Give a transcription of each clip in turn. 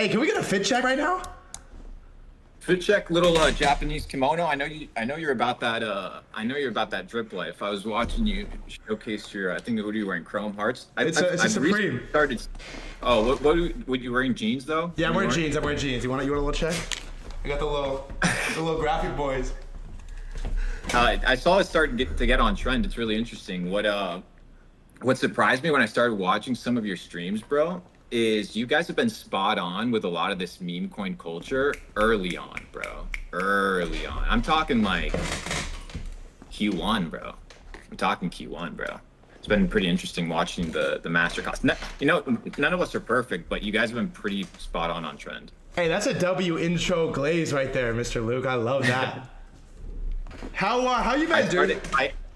Hey, can we get a fit check right now? Fit check, little Japanese kimono. I know you're about that. I know you're about that drip life. I was watching you showcase your. I think what are you wearing? Chrome Hearts. It's a I've recently Supreme. started. Oh, what you wearing jeans though? Yeah, I'm wearing jeans. I'm wearing jeans. You want a little check? I got the little graphic boys. I saw it start to get on trend. It's really interesting. What surprised me when I started watching some of your streams, bro, is you guys have been spot on with a lot of this meme coin culture early on, bro. Early on. I'm talking like Q1, bro. I'm talking Q1, bro. It's been pretty interesting watching the master class. None of us are perfect, but you guys have been pretty spot on trend. Hey, that's a W intro glaze right there, Mr. Luke. I love that. How you guys doing?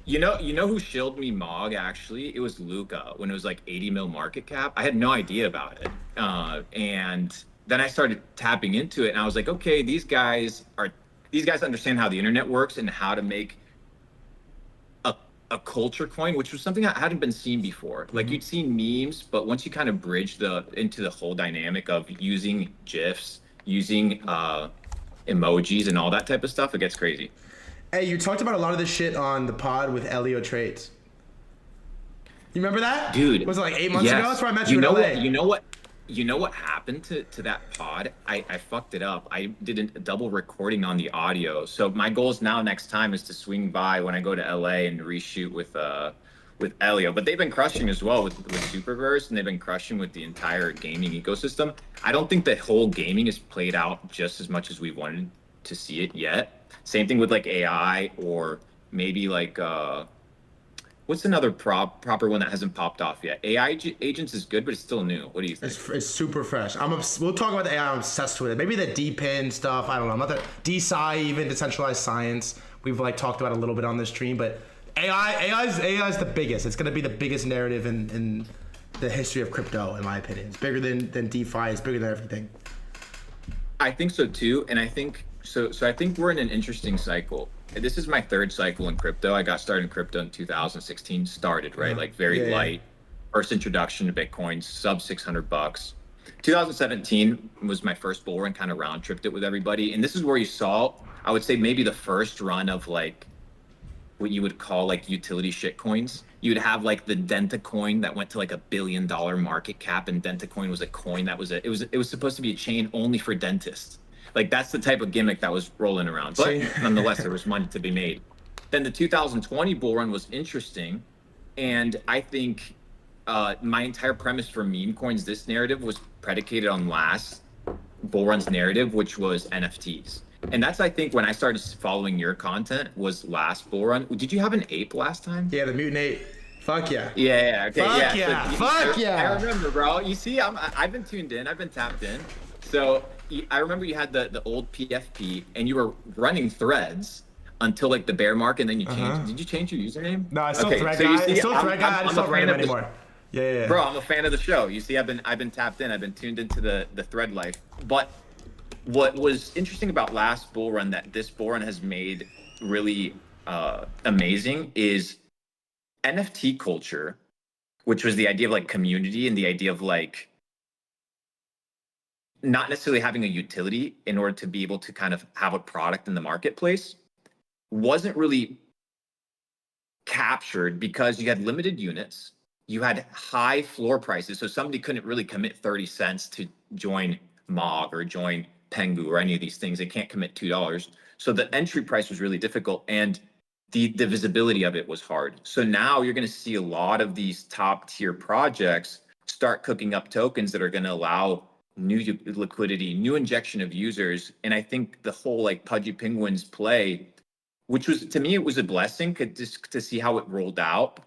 You know who shilled me Mog actually? It was Luca when it was like 80 mil market cap. I had no idea about it. And then I started tapping into it and I was like, okay, these guys understand how the internet works and how to make a culture coin, which was something that hadn't been seen before. Like you'd seen memes, but once you kind of bridge into the whole dynamic of using GIFs, using emojis and all that type of stuff, it gets crazy. Hey, you talked about a lot of this shit on the pod with Elio Trades. You remember that? Dude. Was it like 8 months yes. ago? That's where I met you in LA. You know what happened to that pod? I fucked it up. I did a double recording on the audio. So my goals now next time is to swing by when I go to LA and reshoot with Elio. But they've been crushing as well with Superverse, and they've been crushing with the entire gaming ecosystem. I don't think the whole gaming is played out just as much as we wanted to see it yet. Same thing with like AI or maybe like what's another proper one that hasn't popped off yet? AI agents is good, but it's still new. What do you think? It's super fresh. We'll talk about the AI. I'm obsessed with it. Maybe the DPIN stuff. I don't know. I'm not the DeSci, even decentralized science. We've like talked about a little bit on this stream, but AI is the biggest. It's gonna be the biggest narrative in the history of crypto, in my opinion. It's bigger than DeFi. It's bigger than everything. I think so too, and I think so. I think we're in an interesting cycle. This is my third cycle in crypto. I got started in crypto in 2016. Started right, like very light. First introduction to Bitcoin, sub $600. 2017 was my first bull run, kind of round tripped it with everybody, and this is where you saw, I would say, maybe the first run of like what you would call like utility shit coins. You'd have like the Denta coin that went to like $1 billion market cap, and Denta coin was a coin that it was supposed to be a chain only for dentists. Like that's the type of gimmick that was rolling around. But nonetheless, there was money to be made. Then the 2020 bull run was interesting, and I think my entire premise for meme coins, this narrative was predicated on last bull run's narrative, which was NFTs. And that's, I think, when I started following your content was last bull run. Did you have an ape last time? Yeah, the mutant ape. Fuck yeah. Yeah. Okay. Fuck yeah. So, Fuck yeah. I remember, bro. You see, I've been tuned in. I've been tapped in. So I remember you had the old PFP, and you were running threads until like the bear market, and then you changed. Did you change your username? No, I still thread guy. I still thread guy. I just don't run him anymore. Yeah. Bro, I'm a fan of the show. You see, I've been tapped in. I've been tuned into the thread life. But what was interesting about last bull run that this bull run has made really amazing is NFT culture, which was the idea of like community and the idea of like not necessarily having a utility in order to be able to kind of have a product in the marketplace, wasn't really captured because you had limited units, you had high floor prices, so somebody couldn't really commit 30 cents to join Mog or join Pengu or any of these things. They can't commit $2. So the entry price was really difficult, and the visibility of it was hard. So now you're going to see a lot of these top tier projects start cooking up tokens that are going to allow new liquidity, new injection of users. And I think the whole like Pudgy Penguins play, which was, to me, it was a blessing just to see how it rolled out,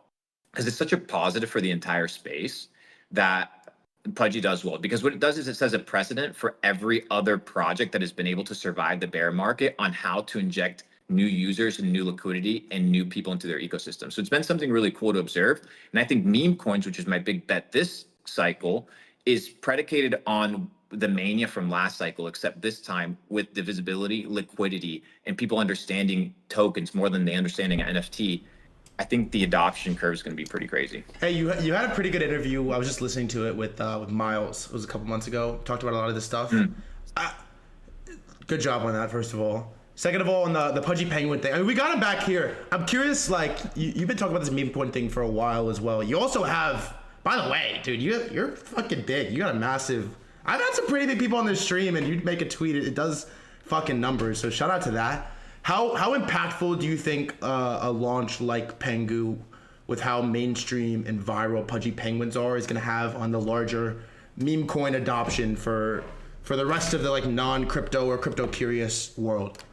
because it's such a positive for the entire space that Pudgy does well. Because what it does is it sets a precedent for every other project that has been able to survive the bear market on how to inject new users and new liquidity and new people into their ecosystem. So it's been something really cool to observe. And I think meme coins, which is my big bet this cycle, is predicated on the mania from last cycle, except this time with the visibility, liquidity, and people understanding tokens more than they understanding NFT. I think the adoption curve is going to be pretty crazy. Hey, you had a pretty good interview. I was just listening to it with Miles. It was a couple months ago. Talked about a lot of this stuff. Mm. Good job on that, first of all. Second of all, on the Pudgy Penguin thing. I mean, we got him back here. I'm curious, like, you've been talking about this meme coin thing for a while as well. You also have, by the way, dude, you're fucking big. You got a massive. I've had some pretty big people on this stream, and you make a tweet, it does fucking numbers. So shout out to that. How impactful do you think a launch like Pengu, with how mainstream and viral Pudgy Penguins are, is going to have on the larger meme coin adoption for the rest of the like non-crypto or crypto curious world?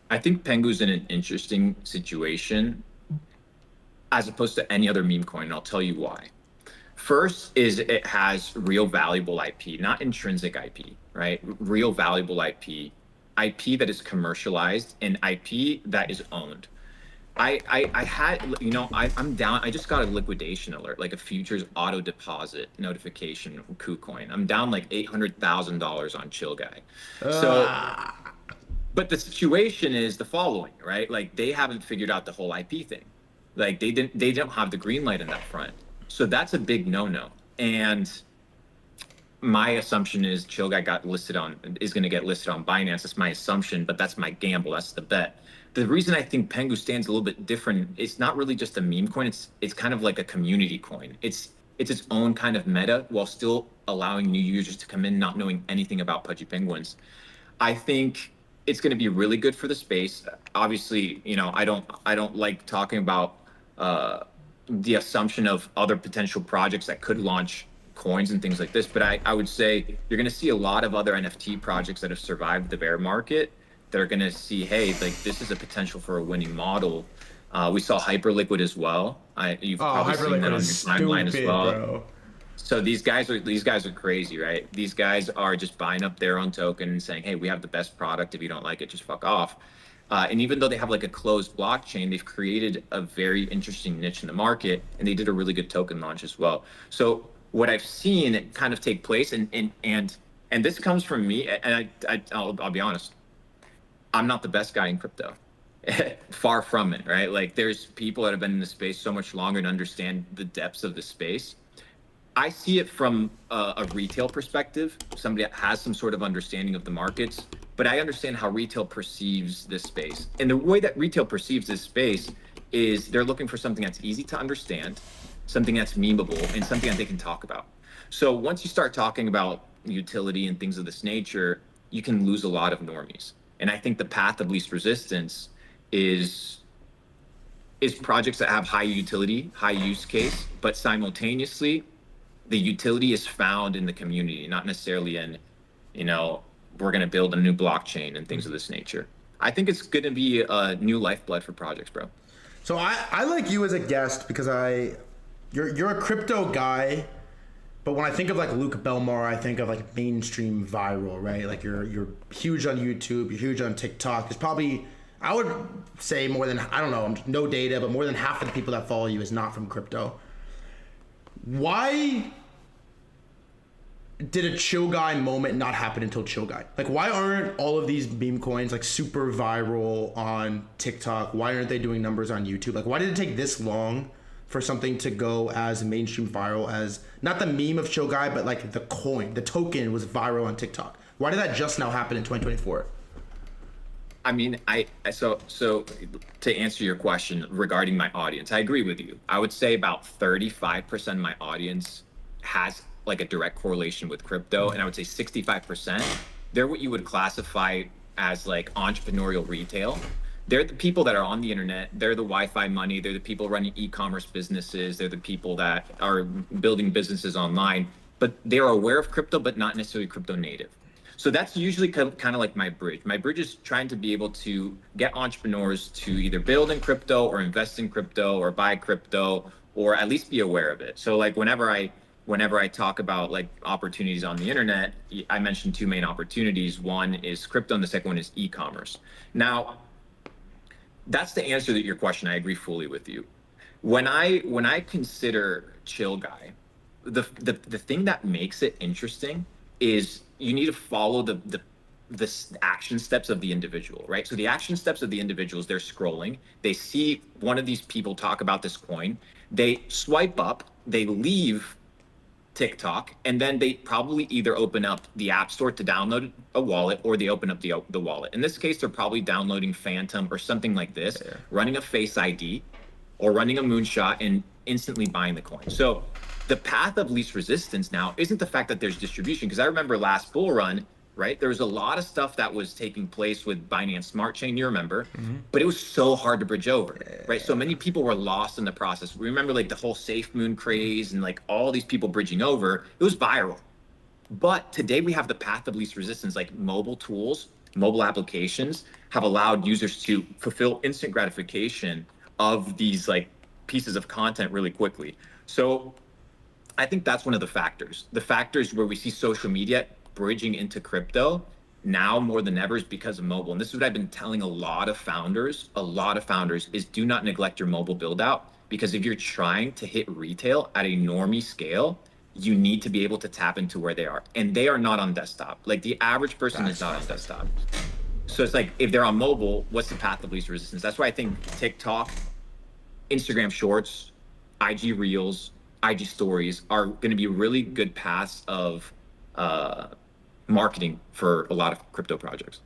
I think Pengu's in an interesting situation as opposed to any other meme coin, and I'll tell you why. First is it has real valuable IP, not intrinsic IP, right? Real valuable IP, IP that is commercialized, and IP that is owned. I had, you know, I'm down. I just got a liquidation alert, like a futures auto deposit notification from KuCoin. I'm down like $800,000 on Chill Guy. So, but the situation is the following, right? Like they haven't figured out the whole IP thing. Like they don't have the green light in that front. So that's a big no-no. And my assumption is Chill Guy is going to get listed on Binance. That's my assumption, but that's my gamble. That's the bet. The reason I think Pengu stands a little bit different, it's not really just a meme coin. It's kind of like a community coin. It's its own kind of meta while still allowing new users to come in not knowing anything about Pudgy Penguins. I think it's going to be really good for the space. Obviously, you know, I don't like talking about the assumption of other potential projects that could launch coins and things like this, but I would say you're going to see a lot of other NFT projects that have survived the bear market that are going to see, hey, like this is a potential for a winning model. We saw Hyperliquid as well. You've probably seen that on your timeline as well. Bro. So these guys are crazy, right? These guys are just buying up their own token and saying, hey, we have the best product. If you don't like it, just fuck off. And even though they have like a closed blockchain, they've created a very interesting niche in the market, and they did a really good token launch as well. So what I've seen kind of take place, and this comes from me, and I'll be honest, I'm not the best guy in crypto. Far from it, right? Like there's people that have been in the space so much longer and understand the depths of the space. I see it from a retail perspective, somebody that has some sort of understanding of the markets, but I understand how retail perceives this space. And the way that retail perceives this space is they're looking for something that's easy to understand, something that's memeable, and something that they can talk about. So once you start talking about utility and things of this nature, you can lose a lot of normies. And I think the path of least resistance is projects that have high utility, high use case, but simultaneously, the utility is found in the community, not necessarily in, you know, we're going to build a new blockchain and things of this nature. I think it's going to be a new lifeblood for projects, bro. So I like you as a guest because you're a crypto guy, but when I think of like Luke Belmar, I think of like mainstream viral, right? Like you're huge on YouTube, you're huge on TikTok. There's probably, I would say more than, I don't know, no data, but more than half of the people that follow you is not from crypto. Why did a Chill Guy moment not happen until Chill Guy? Like, why aren't all of these meme coins like super viral on TikTok? Why aren't they doing numbers on YouTube? Like, why did it take this long for something to go as mainstream viral as not the meme of Chill Guy, but like the coin, the token was viral on TikTok? Why did that just now happen in 2024? I mean, so to answer your question regarding my audience, I agree with you. I would say about 35% of my audience has like a direct correlation with crypto, and I would say 65%, they're what you would classify as like entrepreneurial retail. They're the people that are on the internet, they're the Wi-Fi money, they're the people running e-commerce businesses, they're the people that are building businesses online, but they're aware of crypto, but not necessarily crypto native. So that's usually kind of like my bridge. My bridge is trying to be able to get entrepreneurs to either build in crypto or invest in crypto or buy crypto or at least be aware of it. So like whenever I talk about like opportunities on the internet, I mentioned two main opportunities. One is crypto and the second one is e-commerce. Now, that's the answer to your question. I agree fully with you. When I consider Chill Guy, the thing that makes it interesting is you need to follow the action steps of the individual, right? So the action steps of the individuals, they're scrolling, they see one of these people talk about this coin, they swipe up, they leave TikTok, and then they probably either open up the App Store to download a wallet, or they open up the wallet. In this case, they're probably downloading Phantom or something like this, running a Face ID or running a moonshot and instantly buying the coin. So the path of least resistance now isn't the fact that there's distribution, because I remember last bull run, right? There was a lot of stuff that was taking place with Binance Smart Chain, you remember, but it was so hard to bridge over, right? So many people were lost in the process. Remember like the whole Safe Moon craze and like all these people bridging over, it was viral. But today we have the path of least resistance, like mobile tools, mobile applications have allowed users to fulfill instant gratification of these like pieces of content really quickly. So I think that's one of the factors. The factors where we see social media bridging into crypto now more than ever is because of mobile. And this is what I've been telling a lot of founders, is do not neglect your mobile build out, because if you're trying to hit retail at a normie scale, you need to be able to tap into where they are. And they are not on desktop. Like the average person is not on desktop. So it's like, if they're on mobile, what's the path of least resistance? That's why I think TikTok, Instagram Shorts, IG Reels, IG Stories are going to be really good paths of marketing for a lot of crypto projects.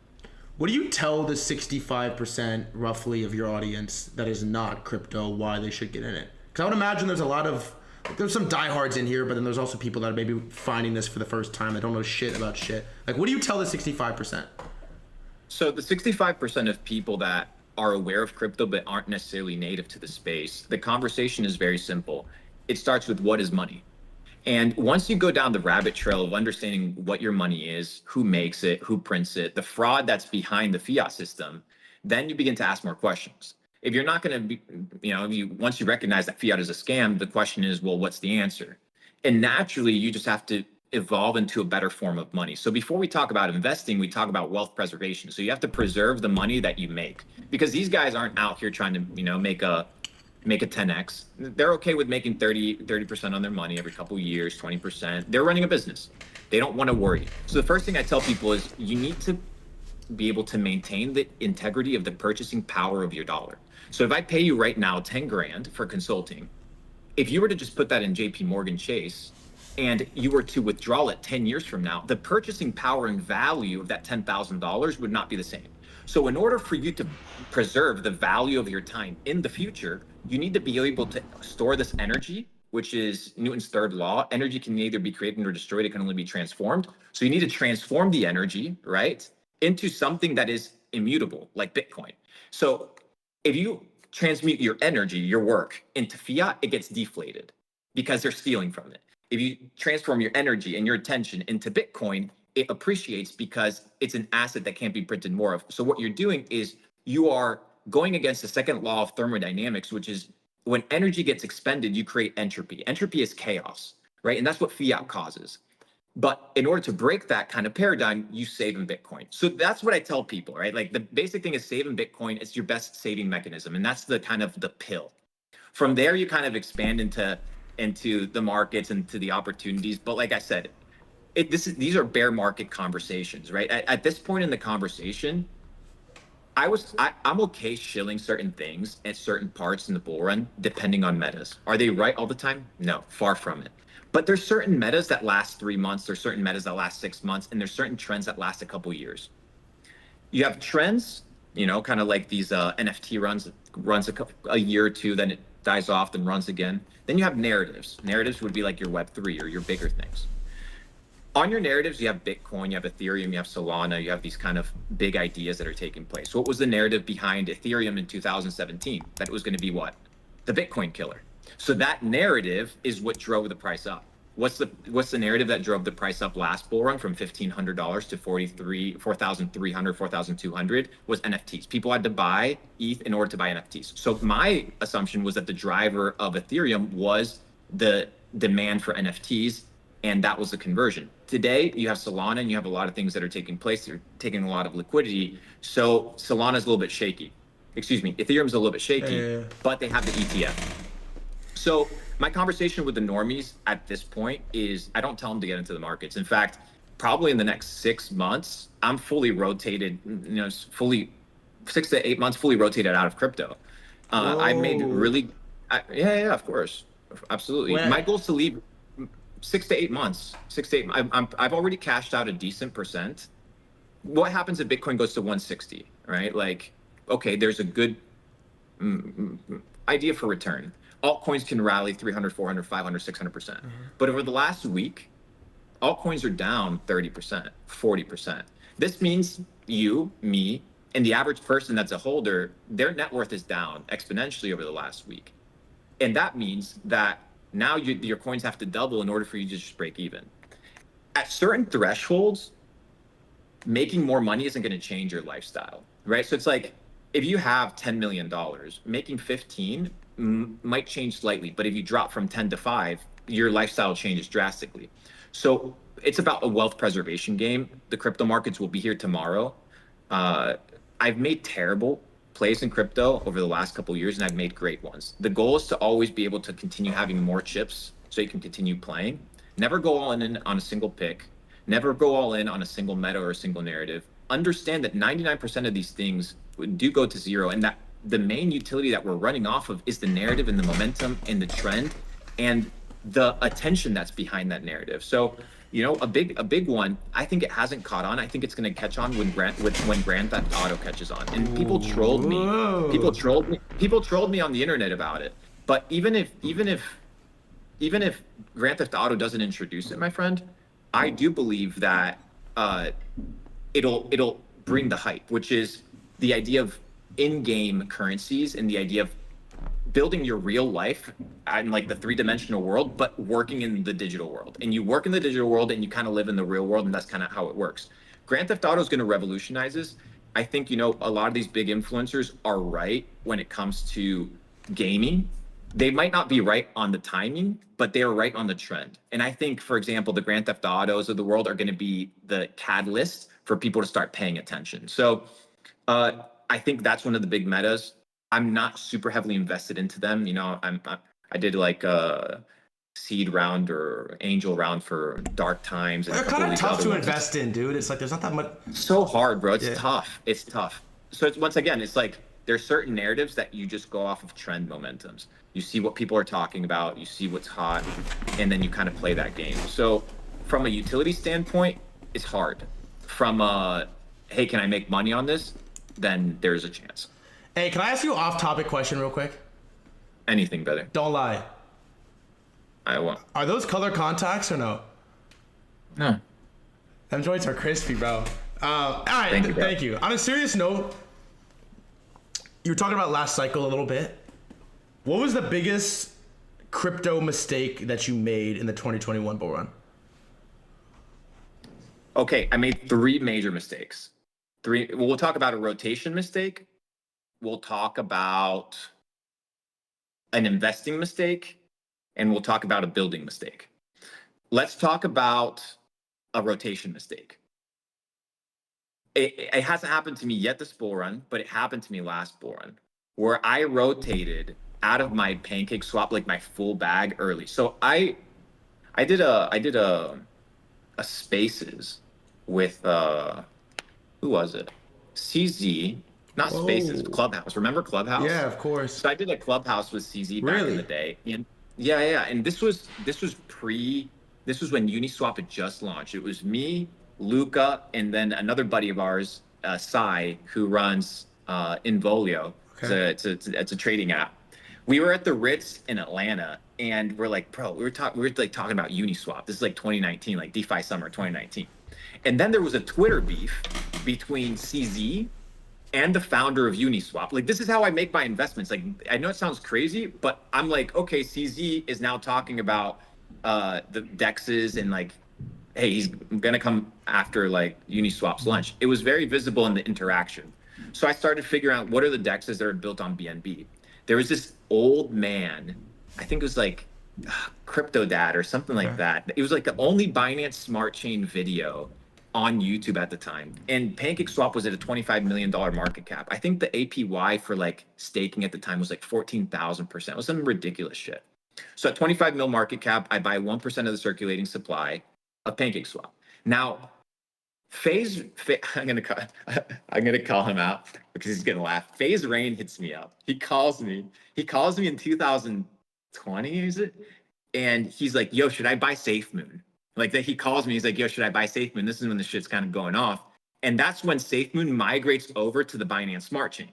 What do you tell the 65% roughly of your audience that is not crypto why they should get in it? Because I would imagine there's some diehards in here, but then there's also people that are maybe finding this for the first time that don't know shit about shit. Like, what do you tell the 65%? So the 65% of people that are aware of crypto but aren't necessarily native to the space, the conversation is very simple. It starts with, what is money? And once you go down the rabbit trail of understanding what your money is, who makes it, who prints it, the fraud that's behind the fiat system, then you begin to ask more questions. If you're not going to be, once you recognize that fiat is a scam, the question is, well, what's the answer? And naturally, you just have to evolve into a better form of money. So before we talk about investing, we talk about wealth preservation. So you have to preserve the money that you make, because these guys aren't out here trying to, make a 10x. They're okay with making 30% on their money every couple of years, 20%. They're running a business. They don't want to worry. So the first thing I tell people is you need to be able to maintain the integrity of the purchasing power of your dollar. So if I pay you right now 10 grand for consulting, if you were to just put that in JP Morgan Chase and you were to withdraw it 10 years from now, the purchasing power and value of that $10,000 would not be the same. So in order for you to preserve the value of your time in the future, you need to be able to store this energy, which is Newton's third law. Energy can neither be created nor destroyed. It can only be transformed. So you need to transform the energy, right, into something that is immutable, like Bitcoin. So if you transmute your energy, your work, into fiat, it gets deflated because they're stealing from it. If you transform your energy and your attention into Bitcoin, it appreciates because it's an asset that can't be printed more of. So what you're doing is you are going against the second law of thermodynamics, which is when energy gets expended, you create entropy. Entropy is chaos, right? And that's what fiat causes. But in order to break that kind of paradigm, you save in Bitcoin. So that's what I tell people, right? Like the basic thing is save in Bitcoin. It's your best saving mechanism. And that's the kind of the pill. From there, you kind of expand into the markets and to the opportunities. But like I said, these are bear market conversations, right? At this point in the conversation, I'm okay shilling certain things at certain parts in the bull run, depending on metas. Are they right all the time? No, far from it. But there's certain metas that last 3 months, there's certain metas that last 6 months, and there's certain trends that last a couple years. You have trends, kind of like these NFT runs a year or two, then it dies off, then runs again. Then you have narratives. Narratives would be like your Web3 or your bigger things. On your narratives, you have Bitcoin, you have Ethereum, you have Solana, you have these kind of big ideas that are taking place. What was the narrative behind Ethereum in 2017? That it was going to be what? The Bitcoin killer. So that narrative is what drove the price up. What's the narrative that drove the price up last bull run from $1,500 to 4,300, 4,200 was NFTs. People had to buy ETH in order to buy NFTs. So my assumption was that the driver of Ethereum was the demand for NFTs, and that was the conversion. Today, you have Solana and you have a lot of things that are taking place. They're taking a lot of liquidity. So Solana's a little bit shaky. Ethereum's a little bit shaky, but they have the ETF. So my conversation with the normies at this point is I don't tell them to get into the markets. In fact, probably in the next 6 months, I'm fully rotated, fully 6 to 8 months, fully rotated out of crypto. I made Whoa. really, yeah, of course, absolutely. Wait. My goal is to leave 6 to 8 months. 6 to 8. I've already cashed out a decent percent. What happens if Bitcoin goes to 160? Right? Like, okay, there's a good idea for return. Altcoins can rally 300, 400, 500, 600%. But over the last week, altcoins are down 30%, 40%. This means you, me, and the average person that's a holder, their net worth is down exponentially over the last week. And that means that now your coins have to double in order for you to just break even. At certain thresholds, making more money isn't going to change your lifestyle, right? So it's like, if you have $10 million, making 15 might change slightly, but if you drop from 10 to 5, your lifestyle changes drastically. So it's about a wealth preservation game. The crypto markets will be here tomorrow. I've made terrible plays in crypto over the last couple of years, and I've made great ones. The goal is to always be able to continue having more chips so you can continue playing. Never go all in on a single pick. Never go all in on a single meta or a single narrative. Understand that 99% of these things do go to zero, and that the main utility that we're running off of is the narrative and the momentum and the trend and the attention that's behind that narrative. So, a big one, I think it hasn't caught on. I think it's going to catch on when Grand Theft Auto catches on. And people trolled me. People trolled me on the internet about it. But even if Grand Theft Auto doesn't introduce it, my friend, I do believe that it'll bring the hype, which is the idea of in-game currencies and the idea of building your real life in like the three-dimensional world, but working in the digital world. And you work in the digital world and you kind of live in the real world, and that's kind of how it works. Grand Theft Auto is going to revolutionize this. I think, a lot of these big influencers are right when it comes to gaming. They might not be right on the timing, but they are right on the trend. And I think, for example, the Grand Theft Autos of the world are going to be the catalyst for people to start paying attention. So I think that's one of the big metas. I'm not super heavily invested into them. I did like a seed round or angel round for Dark Times. And They're a couple kind of of these tough other to ones. invest in, dude. It's like there's not that much. So hard, bro. It's Yeah. tough. It's tough. So it's, once again, it's like there's certain narratives that you just go off of trend momentums. You see what people are talking about, you see what's hot, and then you kind of play that game. So from a utility standpoint, it's hard. From hey, can I make money on this? Then there's a chance. Hey, can I ask you an off-topic question real quick? Anything better. Don't lie. I won't. Are those color contacts or no? No. Them joints are crispy, bro. All right, Thank you, bro. thank you. On a serious note, you were talking about last cycle a little bit. What was the biggest crypto mistake that you made in the 2021 bull run? Okay, I made 3 major mistakes. We'll talk about a rotation mistake. We'll talk about an investing mistake, and we'll talk about a building mistake. Let's talk about a rotation mistake. It hasn't happened to me yet this bull run, but it happened to me last bull run, where I rotated out of my pancake swap, like my full bag early. So I did a spaces with who was it? CZ, not Spaces, Clubhouse. Remember Clubhouse? Yeah, of course. So I did a Clubhouse with CZ back in the day. And yeah. And this was when Uniswap had just launched. It was me, Luca, and then another buddy of ours, Sai, who runs Involio. Okay. It's a trading app. We were at the Ritz in Atlanta, and we're like, bro, we were talking about Uniswap. This is like 2019, like DeFi summer 2019. And then there was a Twitter beef between CZ and the founder of Uniswap. Like, this is how I make my investments. Like, I know it sounds crazy, but I'm like, okay, CZ is now talking about the DEXs and like, hey, he's gonna come after like Uniswap's lunch. It was very visible in the interaction. So I started figuring out what are the DEXs that are built on BNB. There was this old man, I think it was like Crypto Dad or something like that. It was like the only Binance Smart Chain video on YouTube at the time. And PancakeSwap was at a $25 million market cap. I think the APY for like staking at the time was like 14,000%. It was some ridiculous shit. So at 25 mil market cap, I buy 1% of the circulating supply of PancakeSwap. Now, I'm gonna call him out because he's gonna laugh. FaZe Rain hits me up. He calls me in 2020, is it? And he's like, "Yo, should I buy SafeMoon?" Like that, he calls me. He's like, "Yo, should I buy SafeMoon?" This is when the shit's kind of going off, and that's when SafeMoon migrates over to the Binance Smart Chain.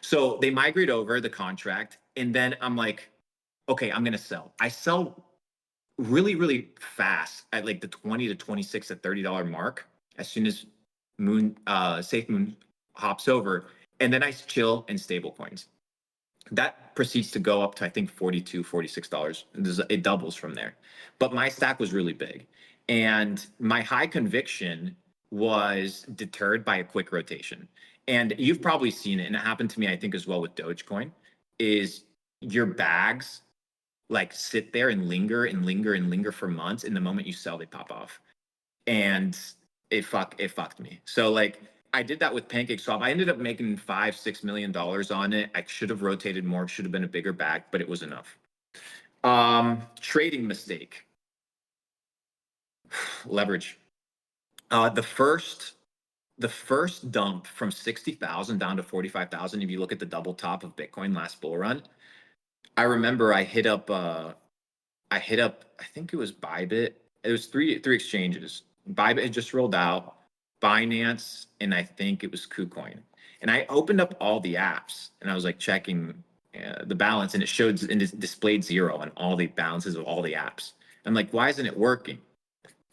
So they migrate over the contract, and then I'm like, "Okay, I'm gonna sell." I sell really, really fast at like the 20 to 26 to $30 mark as soon as SafeMoon hops over, and then I chill in stable coins. That proceeds to go up to I think 42, $46. It doubles from there. But my stack was really big. And my high conviction was deterred by a quick rotation. And you've probably seen it, and it happened to me, I think, as well with Dogecoin, is your bags like sit there and linger and linger and linger for months. And the moment you sell, they pop off. And it fucked me. So like I did that with PancakeSwap. I ended up making $5-6 million on it. I should have rotated more, should have been a bigger bag, but it was enough. Trading mistake. Leverage. The first dump from 60,000 down to 45,000, if you look at the double top of Bitcoin last bull run, I remember I hit up I think it was Bybit. It was three exchanges. Bybit had just rolled out, Binance, and I think it was KuCoin. And I opened up all the apps and I was like checking the balance, and it showed and it displayed 0 on all the balances of all the apps. I'm like, why isn't it working?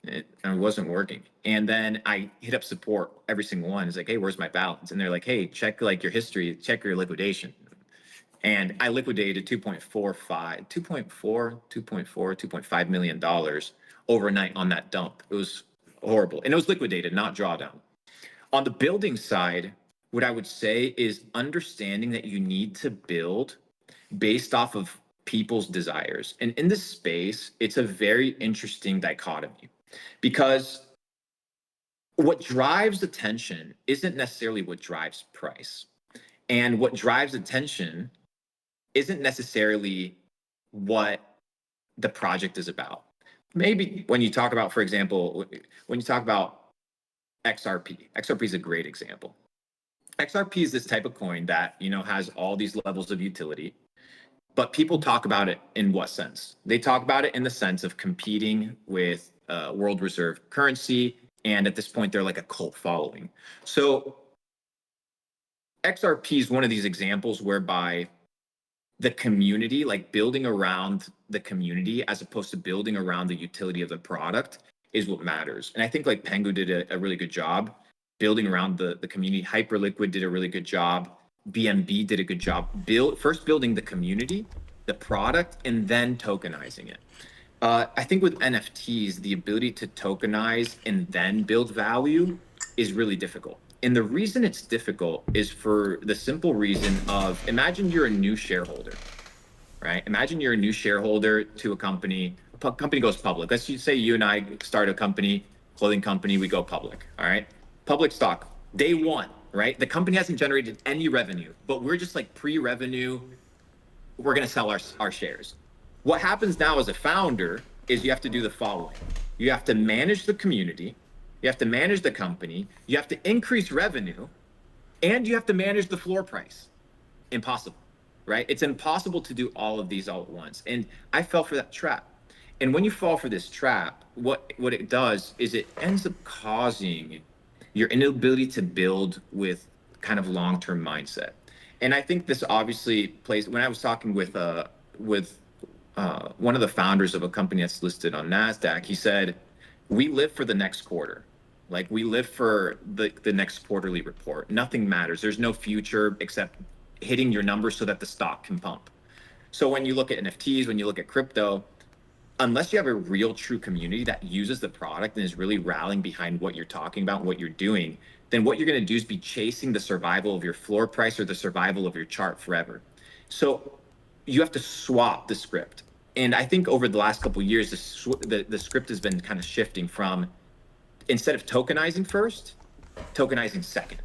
It wasn't working. And then I hit up support, every single one. It's like, hey, where's my balance? And they're like, hey, check like your history, check your liquidation. And I liquidated $2.5 million overnight on that dump. It was horrible. And it was liquidated, not drawdown. On the building side, what I would say is understanding that you need to build based off of people's desires. And in this space, it's a very interesting dichotomy because what drives attention isn't necessarily what drives price. And what drives attention isn't necessarily what the project is about. Maybe when you talk about, for example, when you talk about XRP is a great example. XRP is this type of coin that, has all these levels of utility, but people talk about it in what sense? They talk about it in the sense of competing with world reserve currency. And at this point, they're like a cult following. So XRP is one of these examples whereby the community, like building around the community as opposed to building around the utility of the product, is what matters. And I think like Pengu did a really good job building around the community. Hyperliquid did a really good job. BNB did a good job first building the community, the product, and then tokenizing it. I think with NFTs, the ability to tokenize and then build value is really difficult. And the reason it's difficult is for the simple reason of, imagine you're a new shareholder, right? Imagine you're a new shareholder to a company goes public. Let's just say you and I start a company, clothing company, we go public, all right? Public stock, day one, right? The company hasn't generated any revenue, but we're just like pre-revenue, we're gonna sell our shares. What happens now as a founder is you have to do the following. You have to manage the community, you have to manage the company, you have to increase revenue, and you have to manage the floor price. Impossible, right? It's impossible to do all of these all at once. And I fell for that trap. And when you fall for this trap, what it does is it ends up causing your inability to build with kind of long-term mindset. And I think this obviously plays, when I was talking with one of the founders of a company that's listed on NASDAQ, he said, we live for the next quarter. Like we live for the next quarterly report. Nothing matters. There's no future except hitting your numbers so that the stock can pump. So when you look at NFTs, when you look at crypto, unless you have a real true community that uses the product and is really rallying behind what you're talking about, what you're doing, then what you're going to do is be chasing the survival of your floor price or the survival of your chart forever. So you have to swap the script. And I think over the last couple of years, the script has been kind of shifting from, instead of tokenizing first, tokenizing second,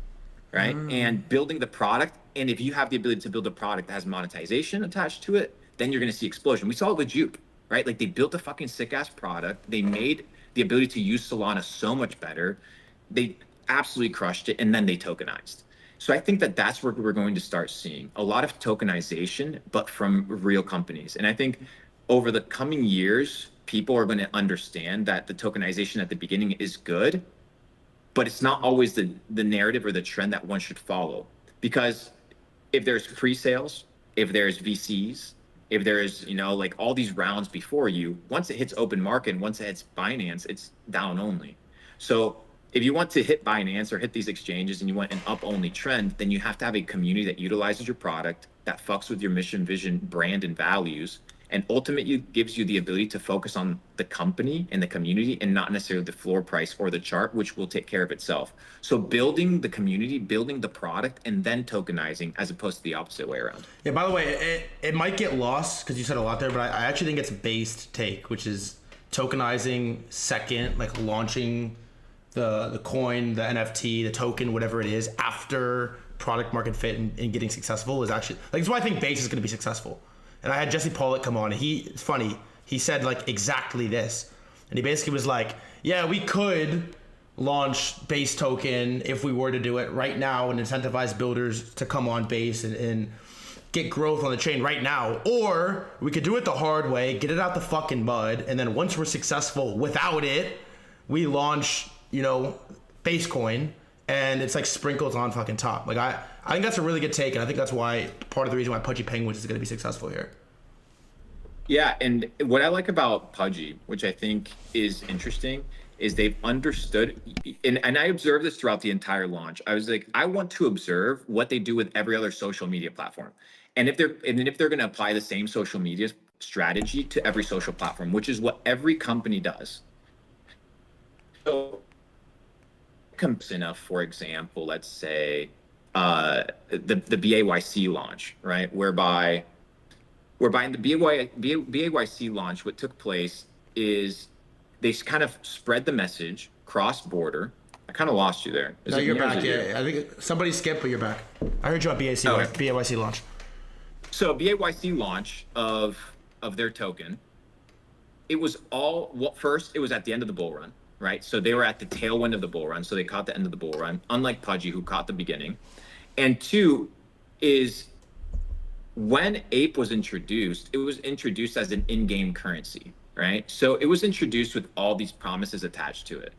right? And building the product. And if you have the ability to build a product that has monetization attached to it, then you're going to see explosion. We saw it with Juke, right? Like they built a fucking sick ass product. They made the ability to use Solana so much better. They absolutely crushed it, and then they tokenized. So I think that that's where we're going to start seeing a lot of tokenization, but from real companies. And I think over the coming years, people are going to understand that the tokenization at the beginning is good, but it's not always the narrative or the trend that one should follow. Because if there's pre-sales, if there's VCs, if there's, like all these rounds before you, once it hits open market, once it hits Binance, it's down only. So if you want to hit Binance or hit these exchanges and you want an up only trend, then you have to have a community that utilizes your product, that fucks with your mission, vision, brand, and values, and ultimately gives you the ability to focus on the company and the community and not necessarily the floor price or the chart, which will take care of itself. So building the community, building the product, and then tokenizing, as opposed to the opposite way around. Yeah, by the way, it might get lost because you said a lot there, but I actually think it's a based take, which is tokenizing second, like launching the coin, the NFT, the token, whatever it is, after product market fit and getting successful is actually, like, that's why I think base is going to be successful. And I had Jesse Pollock come on, and it's funny, he said like exactly this. And he basically was like, yeah, we could launch base token if we were to do it right now and incentivize builders to come on base and get growth on the chain right now. Or we could do it the hard way, get it out the fucking mud, and then once we're successful without it, we launch, base coin, and it's like sprinkles on fucking top. Like I think that's a really good take, and I think that's why part of the reason why Pudgy Penguins is going to be successful here. Yeah, and what I like about Pudgy, which I think is interesting, is they've understood, and I observed this throughout the entire launch. I was like, I want to observe what they do with every other social media platform, and if they're going to apply the same social media strategy to every social platform, which is what every company does. So, enough, for example, let's say the BAYC launch, right? Whereby in the BAYC launch, what took place is they kind of spread the message cross-border. I kind of lost you there. No, you're back. Yeah, I think somebody skipped, but you're back. I heard you on BAYC launch. So BAYC launch of their token, it was first, it was at the end of the bull run, right? So they were at the tailwind of the bull run. So they caught the end of the bull run, unlike Pudgy, who caught the beginning. And two is when Ape was introduced, it was introduced as an in-game currency, right? So it was introduced with all these promises attached to it.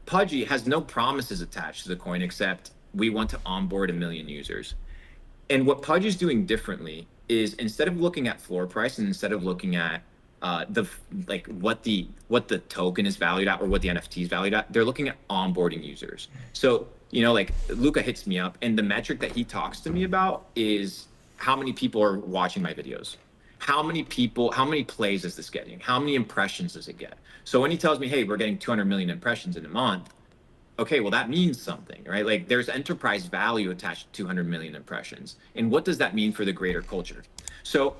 Pudgy has no promises attached to the coin except we want to onboard 1 million users. And what Pudgy is doing differently is instead of looking at floor price and instead of looking at what the token is valued at or what the NFT is valued at, they're looking at onboarding users. So, like Luca hits me up and the metric that he talks to me about is how many people are watching my videos. How many plays is this getting? How many impressions does it get? So when he tells me, hey, we're getting 200 million impressions in a month, okay, well, that means something, right? Like there's enterprise value attached to 200 million impressions. And what does that mean for the greater culture? So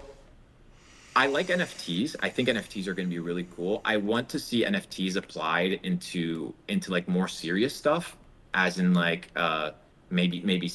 I like NFTs. I think NFTs are going to be really cool. I want to see NFTs applied into like more serious stuff, as in like maybe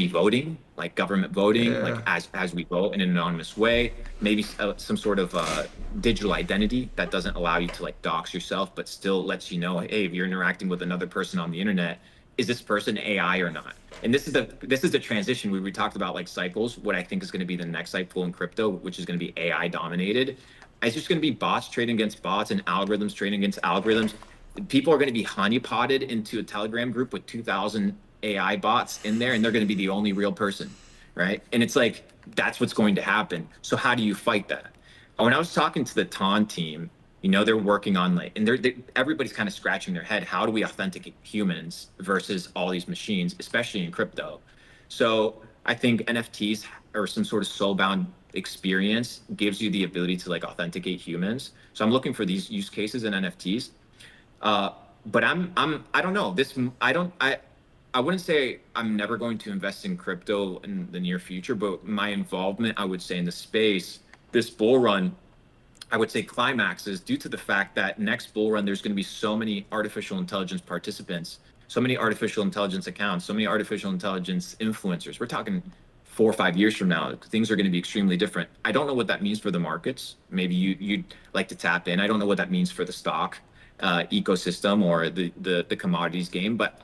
voting, like government voting, like as we vote in an anonymous way, maybe some sort of digital identity that doesn't allow you to like dox yourself, but still lets you know, hey, if you're interacting with another person on the internet, is this person AI or not? And this is the transition we talked about, like cycles. What I think is going to be the next cycle in crypto, which is going to be AI dominated. It's just going to be bots trading against bots and algorithms trading against algorithms. People are going to be honeypotted into a Telegram group with 2,000 AI bots in there, and they're going to be the only real person, right? And it's like, that's what's going to happen. So how do you fight that? When I was talking to the TON team, they're working on like, and everybody's kind of scratching their head. How do we authenticate humans versus all these machines, especially in crypto? So I think NFTs or some sort of soulbound experience gives you the ability to like authenticate humans. So I'm looking for these use cases in NFTs. But I don't know. I wouldn't say I'm never going to invest in crypto in the near future, but my involvement, I would say, in the space, this bull run, I would say climaxes due to the fact that next bull run, there's going to be so many artificial intelligence participants, so many artificial intelligence accounts, so many artificial intelligence influencers. We're talking 4 or 5 years from now, things are going to be extremely different. I don't know what that means for the markets. Maybe you'd like to tap in. I don't know what that means for the stock ecosystem or the commodities game, but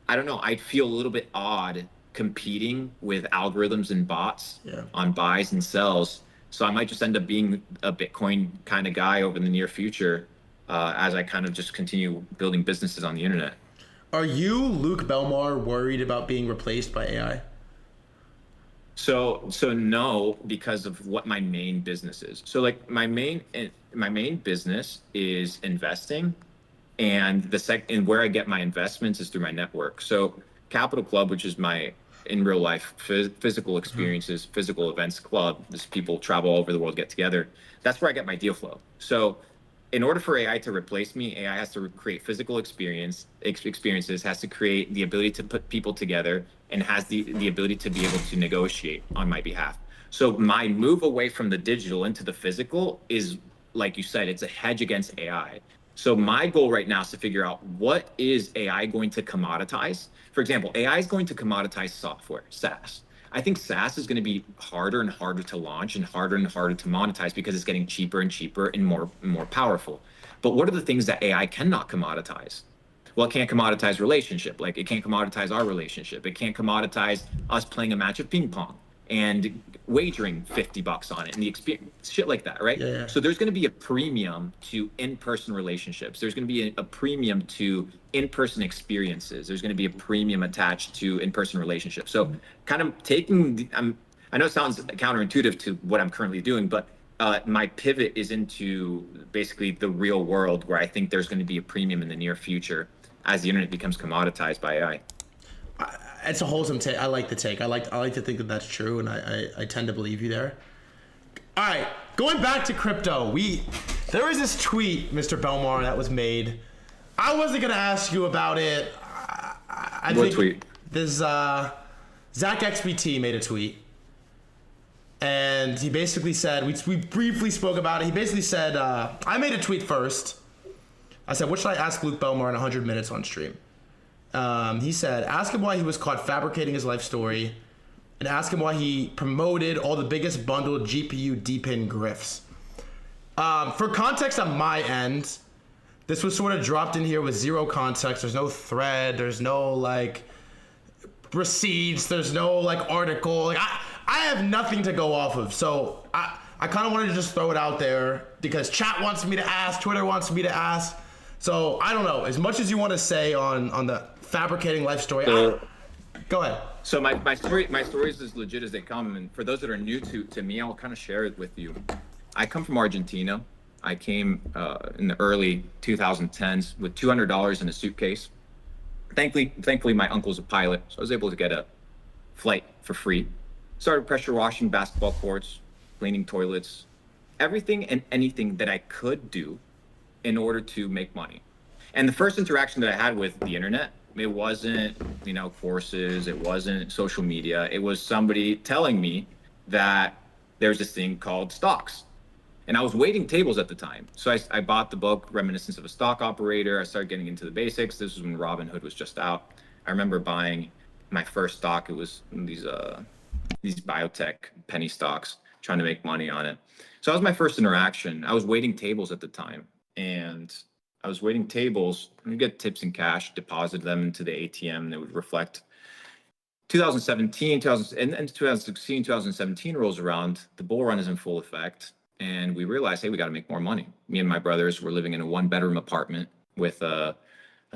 I don't know. I'd feel a little bit odd competing with algorithms and bots on buys and sells. So I might just end up being a Bitcoin kind of guy over the near future as I kind of just continue building businesses on the internet. Are you, Luke Belmar, worried about being replaced by AI? So no, because of what my main business is. So like my main business is investing, and and where I get my investments is through my network. So Capital Club, which is my in real life physical experiences, physical events club, this people travel all over the world, get together. That's where I get my deal flow. So in order for AI to replace me, AI has to create physical experiences, has to create the ability to put people together, and has the ability to be able to negotiate on my behalf. So my move away from the digital into the physical is, like you said, it's a hedge against AI. So my goal right now is to figure out, what is AI going to commoditize? For example, AI is going to commoditize software, SaaS. I think SaaS is going to be harder and harder to launch and harder to monetize because it's getting cheaper and cheaper and more powerful. But what are the things that AI cannot commoditize? Well, it can't commoditize relationship. Like, it can't commoditize our relationship. It can't commoditize us playing a match of ping pong and wagering $50 on it and the experience, shit like that, right? Yeah. So there's going to be a premium to in-person relationships. There's going to be a premium to in-person experiences. There's going to be a premium attached to in-person relationships. So kind of taking, I know it sounds counterintuitive to what I'm currently doing, but my pivot is into basically the real world, where I think there's going to be a premium in the near future as the internet becomes commoditized by AI. It's a wholesome take. I like the take. I like to think that that's true, and I tend to believe you there. All right, going back to crypto, there was this tweet, Mr. Belmar, that was made. I wasn't gonna ask you about it. What tweet? This Zach XBT made a tweet, and he basically said, we briefly spoke about it. He basically said, I made a tweet first. I said, what should I ask Luke Belmar in 100 minutes on stream? He said, ask him why he was caught fabricating his life story, and ask him why he promoted all the biggest bundled GPU deep-in grifts. For context on my end, this was sort of dropped in here with zero context. There's no thread. There's no like receipts. There's no like article. Like I have nothing to go off of. So I kind of wanted to just throw it out there because chat wants me to ask, Twitter wants me to ask. So I don't know. As much as you want to say on the fabricating life story, go ahead. So my story is as legit as they come. And for those that are new to me, I'll kind of share it with you. I come from Argentina. I came in the early 2010s with $200 in a suitcase. Thankfully, my uncle's a pilot, so I was able to get a flight for free. Started pressure washing basketball courts, cleaning toilets, everything and anything that I could do in order to make money. And the first interaction that I had with the internet, it wasn't, courses, it wasn't social media. It was somebody telling me that there's this thing called stocks. And I was waiting tables at the time. So I bought the book, Reminiscence of a Stock Operator. I started getting into the basics. This was when Robinhood was just out. I remember buying my first stock. It was these biotech penny stocks, trying to make money on it. So that was my first interaction. I was waiting tables at the time. And I was waiting tables. You get tips in cash, deposit them into the ATM, and it would reflect. 2017, 2016, 2017 rolls around. The bull run is in full effect. And we realized, hey, we got to make more money. Me and my brothers were living in a 1-bedroom apartment with a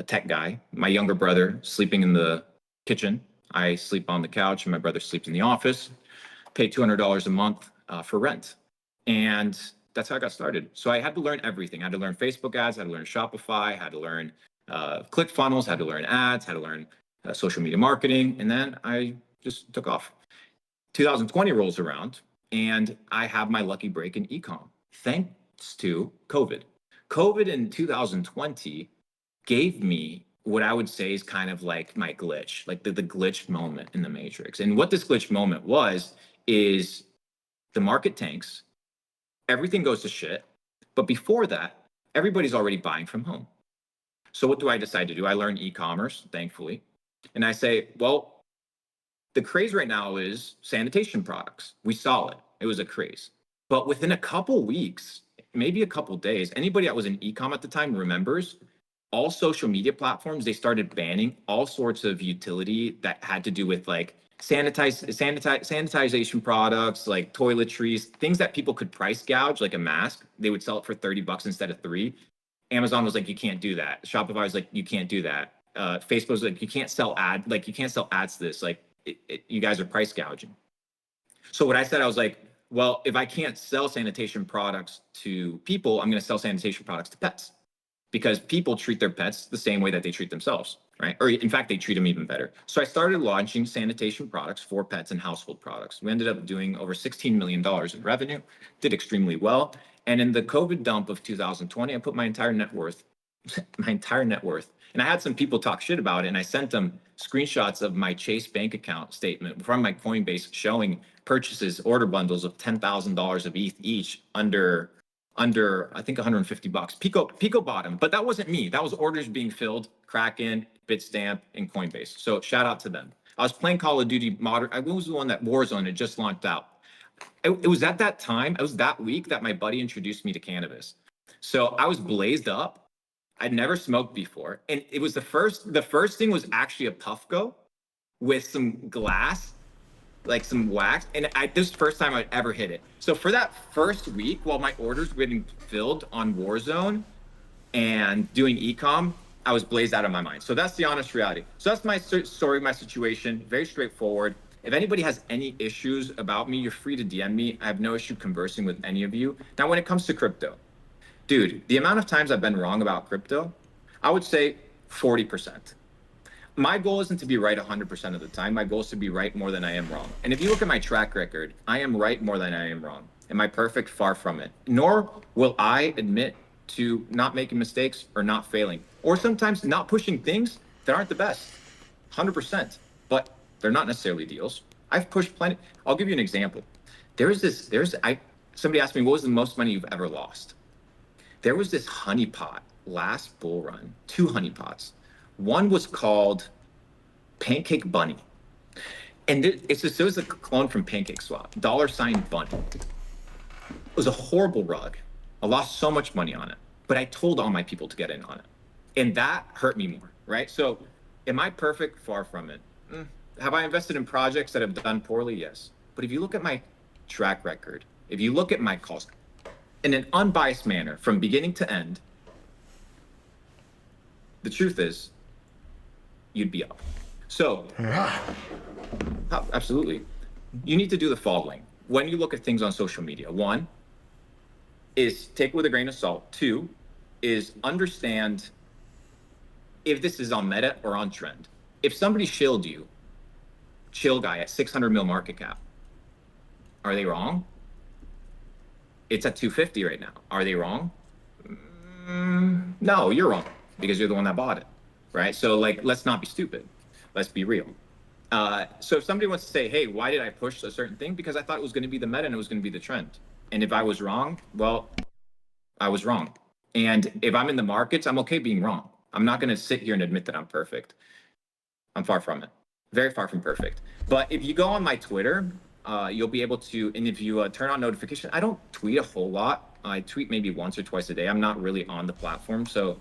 tech guy. My younger brother sleeping in the kitchen. I sleep on the couch, and my brother sleeps in the office. Pay $200 a month for rent. And that's how I got started. So I had to learn everything. I had to learn Facebook ads, I had to learn Shopify, had to learn ClickFunnels, had to learn ads, had to learn social media marketing. And then I just took off. 2020 rolls around, and I have my lucky break in ecom, thanks to COVID. COVID in 2020 gave me what I would say is kind of like my glitch, like the glitch moment in the matrix. And what this glitch moment was is the market tanks, everything goes to shit. But before that, everybody's already buying from home. So what do I decide to do? I learned e-commerce, thankfully. And I say, well, The craze right now is sanitation products. We saw it. It was a craze. But within a couple weeks, maybe a couple days, anybody that was in ecom at the time remembers all social media platforms, they started banning all sorts of utility that had to do with like sanitization products, like toiletries, things that people could price gouge, like a mask. They would sell it for $30 instead of $3. Amazon was like, you can't do that. Shopify was like, you can't do that. Facebook was like, you can't sell ads to this. Like, you guys are price gouging. So what I said, I was like, well, if I can't sell sanitation products to people, I'm going to sell sanitation products to pets, because people treat their pets the same way that they treat themselves, right? Or in fact, they treat them even better. So I started launching sanitation products for pets and household products. We ended up doing over $16 million in revenue, did extremely well. And in the COVID dump of 2020, I put my entire net worth, and I had some people talk shit about it, and I sent them screenshots of my Chase bank account statement from my Coinbase showing purchases, order bundles of $10,000 of ETH each under I think $150. Pico bottom, but that wasn't me. That was orders being filled, Kraken, Bitstamp, and Coinbase. So shout out to them. I was playing Call of Duty Modern. I was the one that Warzone had just launched out. It was at that time, it was that week that my buddy introduced me to cannabis. So I was blazed up. I'd never smoked before. And it was the first thing was actually a Puffco with some glass, like some wax. And this is the first time I'd ever hit it. So for that first week, while my orders were getting filled on Warzone and doing ecom, I was blazed out of my mind. So that's the honest reality. So that's my story, my situation, very straightforward. If anybody has any issues about me, you're free to DM me. I have no issue conversing with any of you. Now, when it comes to crypto, dude, the amount of times I've been wrong about crypto, I would say 40%. My goal isn't to be right 100% of the time. My goal is to be right more than I am wrong. And if you look at my track record, I am right more than I am wrong. Am I perfect? Far from it. Nor will I admit to not making mistakes or not failing, or sometimes not pushing things that aren't the best, 100%. But they're not necessarily deals. I've pushed plenty. I'll give you an example. Somebody asked me, what was the most money you've ever lost? There was this honeypot last bull run, 2 honeypots. One was called Pancake Bunny. And it was a clone from Pancake Swap, $Bunny. It was a horrible rug. I lost so much money on it, but I told all my people to get in on it. And that hurt me more, right? So am I perfect? Far from it. Have I invested in projects that have done poorly? Yes. But if you look at my track record, if you look at my cost in an unbiased manner from beginning to end, the truth is you'd be up. So absolutely. You need to do the following. When you look at things on social media, 1 is take it with a grain of salt. 2 is understand if this is on meta or on trend. If somebody shilled you, chill guy at 600 mil market cap, are they wrong? It's at 250 right now. Are they wrong? No, you're wrong because you're the one that bought it, right? So like, let's not be stupid. Let's be real. So if somebody wants to say, hey, why did I push a certain thing? Because I thought it was going to be the meta and it was going to be the trend. And if I was wrong, well, I was wrong. And if I'm in the markets, I'm okay being wrong. I'm not going to sit here and admit that I'm perfect. I'm far from it. Very far from perfect. But if you go on my Twitter, you'll be able to, and if you turn on notification, I don't tweet a whole lot. I tweet maybe once or twice a day. I'm not really on the platform. So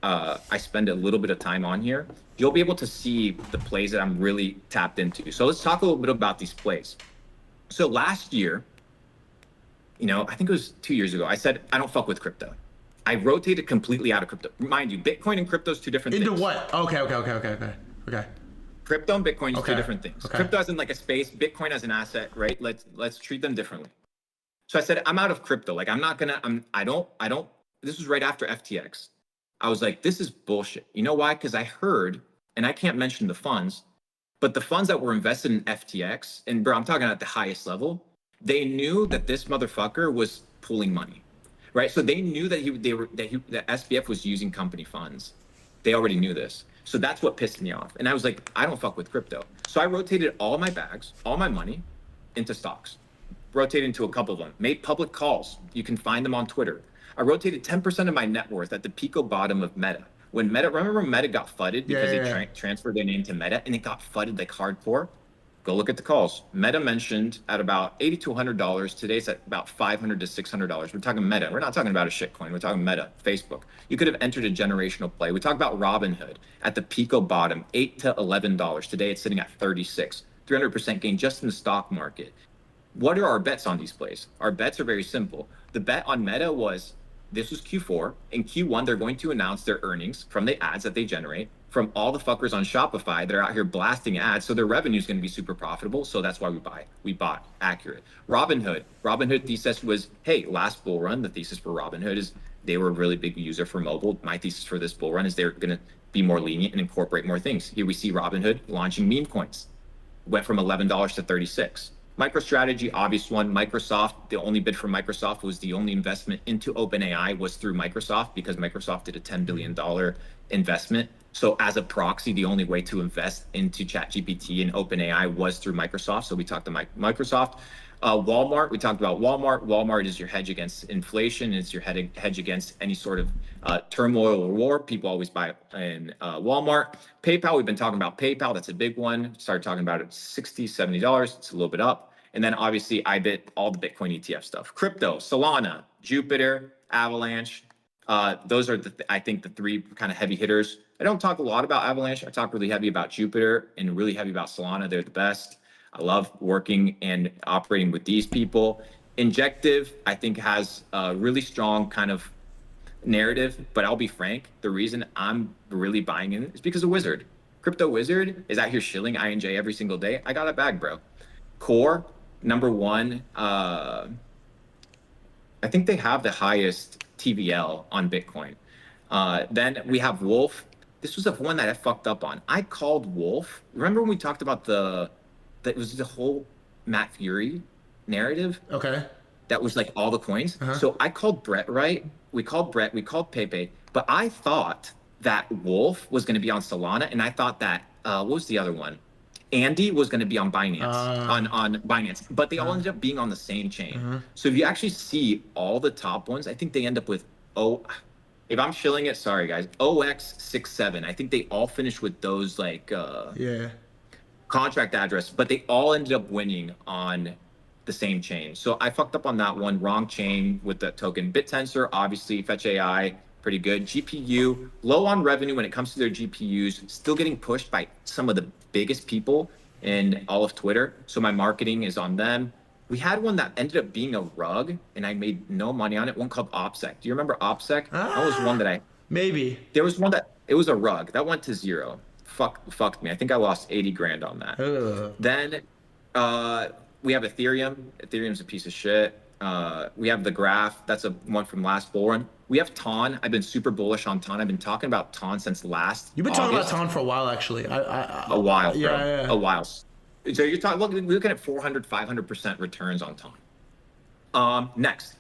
I spend a little bit of time on here. You'll be able to see the plays that I'm really tapped into. So let's talk a little bit about these plays. So last year, I think it was 2 years ago, I said, I don't fuck with crypto. I rotated completely out of crypto. Mind you, Bitcoin and crypto is 2 different things. Into what? Okay. Crypto and Bitcoin is 2 different things. Okay. Crypto as in like a space, Bitcoin as an asset, right? Let's treat them differently. So I said, I'm out of crypto. Like this was right after FTX. I was like, this is bullshit. You know why? Because I heard, and I can't mention the funds, but the funds that were invested in FTX, and bro, I'm talking at the highest level, they knew that this motherfucker was pooling money, right? So they knew that that SBF was using company funds. They already knew this. So that's what pissed me off. And I was like, I don't fuck with crypto. So I rotated all my bags, all my money into stocks, rotated into a couple of them, made public calls. You can find them on Twitter. I rotated 10% of my net worth at the pico bottom of Meta. Remember when Meta got fudded because they transferred their name to Meta and it got fudded like hardcore? Go look at the calls. Meta mentioned at about $80 to $100. Today's at about $500 to $600. We're talking Meta. We're not talking about a shitcoin. We're talking Meta, Facebook. You could have entered a generational play. We talked about Robinhood at the Pico bottom, $8 to $11. Today it's sitting at 36, 300% gain just in the stock market. What are our bets on these plays? Our bets are very simple. The bet on Meta was, this was Q4. In Q1, they're going to announce their earnings from the ads that they generate, from all the fuckers on Shopify that are out here blasting ads. So their revenue is going to be super profitable. So that's why we buy. We bought. Accurate. Robinhood thesis was, hey, last bull run, the thesis for Robinhood is they were a really big user for mobile. My thesis for this bull run is they're going to be more lenient and incorporate more things. Here we see Robinhood launching Memecoins. Went from $11 to 36. MicroStrategy, obvious one. Microsoft, the only bid for Microsoft was the only investment into OpenAI was through Microsoft because Microsoft did a $10 billion investment. So as a proxy, the only way to invest into ChatGPT and OpenAI was through Microsoft. So we talked to Microsoft. Walmart, we talked about Walmart. Walmart is your hedge against inflation. It's your hedge against any sort of turmoil or war. People always buy in Walmart. PayPal, we've been talking about PayPal. That's a big one. Started talking about it $60, $70. It's a little bit up. And then obviously I bit all the Bitcoin ETF stuff. Crypto, Solana, Jupiter, Avalanche. Those are, I think, the three kind of heavy hitters. I don't talk a lot about Avalanche. I talk really heavy about Jupiter and really heavy about Solana. They're the best. I love working and operating with these people. Injective, I think, has a really strong kind of narrative, but I'll be frank, the reason I'm really buying in is because of Wizard. Crypto Wizard is out here shilling INJ every single day. I got a bag, bro. Core, number one, I think they have the highest TVL on Bitcoin. Then we have Wolf. This was the one that I fucked up on. I called Wolf. Remember when we talked about that was the whole Matt Fury narrative? Okay. That was like all the coins. So I called Brett, right? We called Brett, we called Pepe, but I thought that Wolf was going to be on Solana, and I thought that, what was the other one? Andy was going to be on Binance, on Binance, but they all ended up being on the same chain. So if you actually see all the top ones, I think they end up with, if I'm shilling it, sorry guys, OX67. I think they all finished with those like contract address, but they all ended up winning on the same chain. So I fucked up on that one, wrong chain with the token. BitTensor, obviously, Fetch AI, pretty good. GPU, low on revenue when it comes to their GPUs, still getting pushed by some of the biggest people in all of Twitter. So my marketing is on them. We had one that ended up being a rug, and I made no money on it, one called OPSEC. Do you remember OPSEC? That was one that maybe. There was one that, it was a rug. That went to zero. Fucked me. I think I lost 80 grand on that. Then we have Ethereum. Ethereum's a piece of shit. We have the Graph. That's a one from last bull run. We have TON. I've been super bullish on TON. I've been talking about TON since last You've been talking about TON for a while, actually. A while, bro. Yeah. A while. So you're talking, we're looking at 400, 500% returns on TON. Next.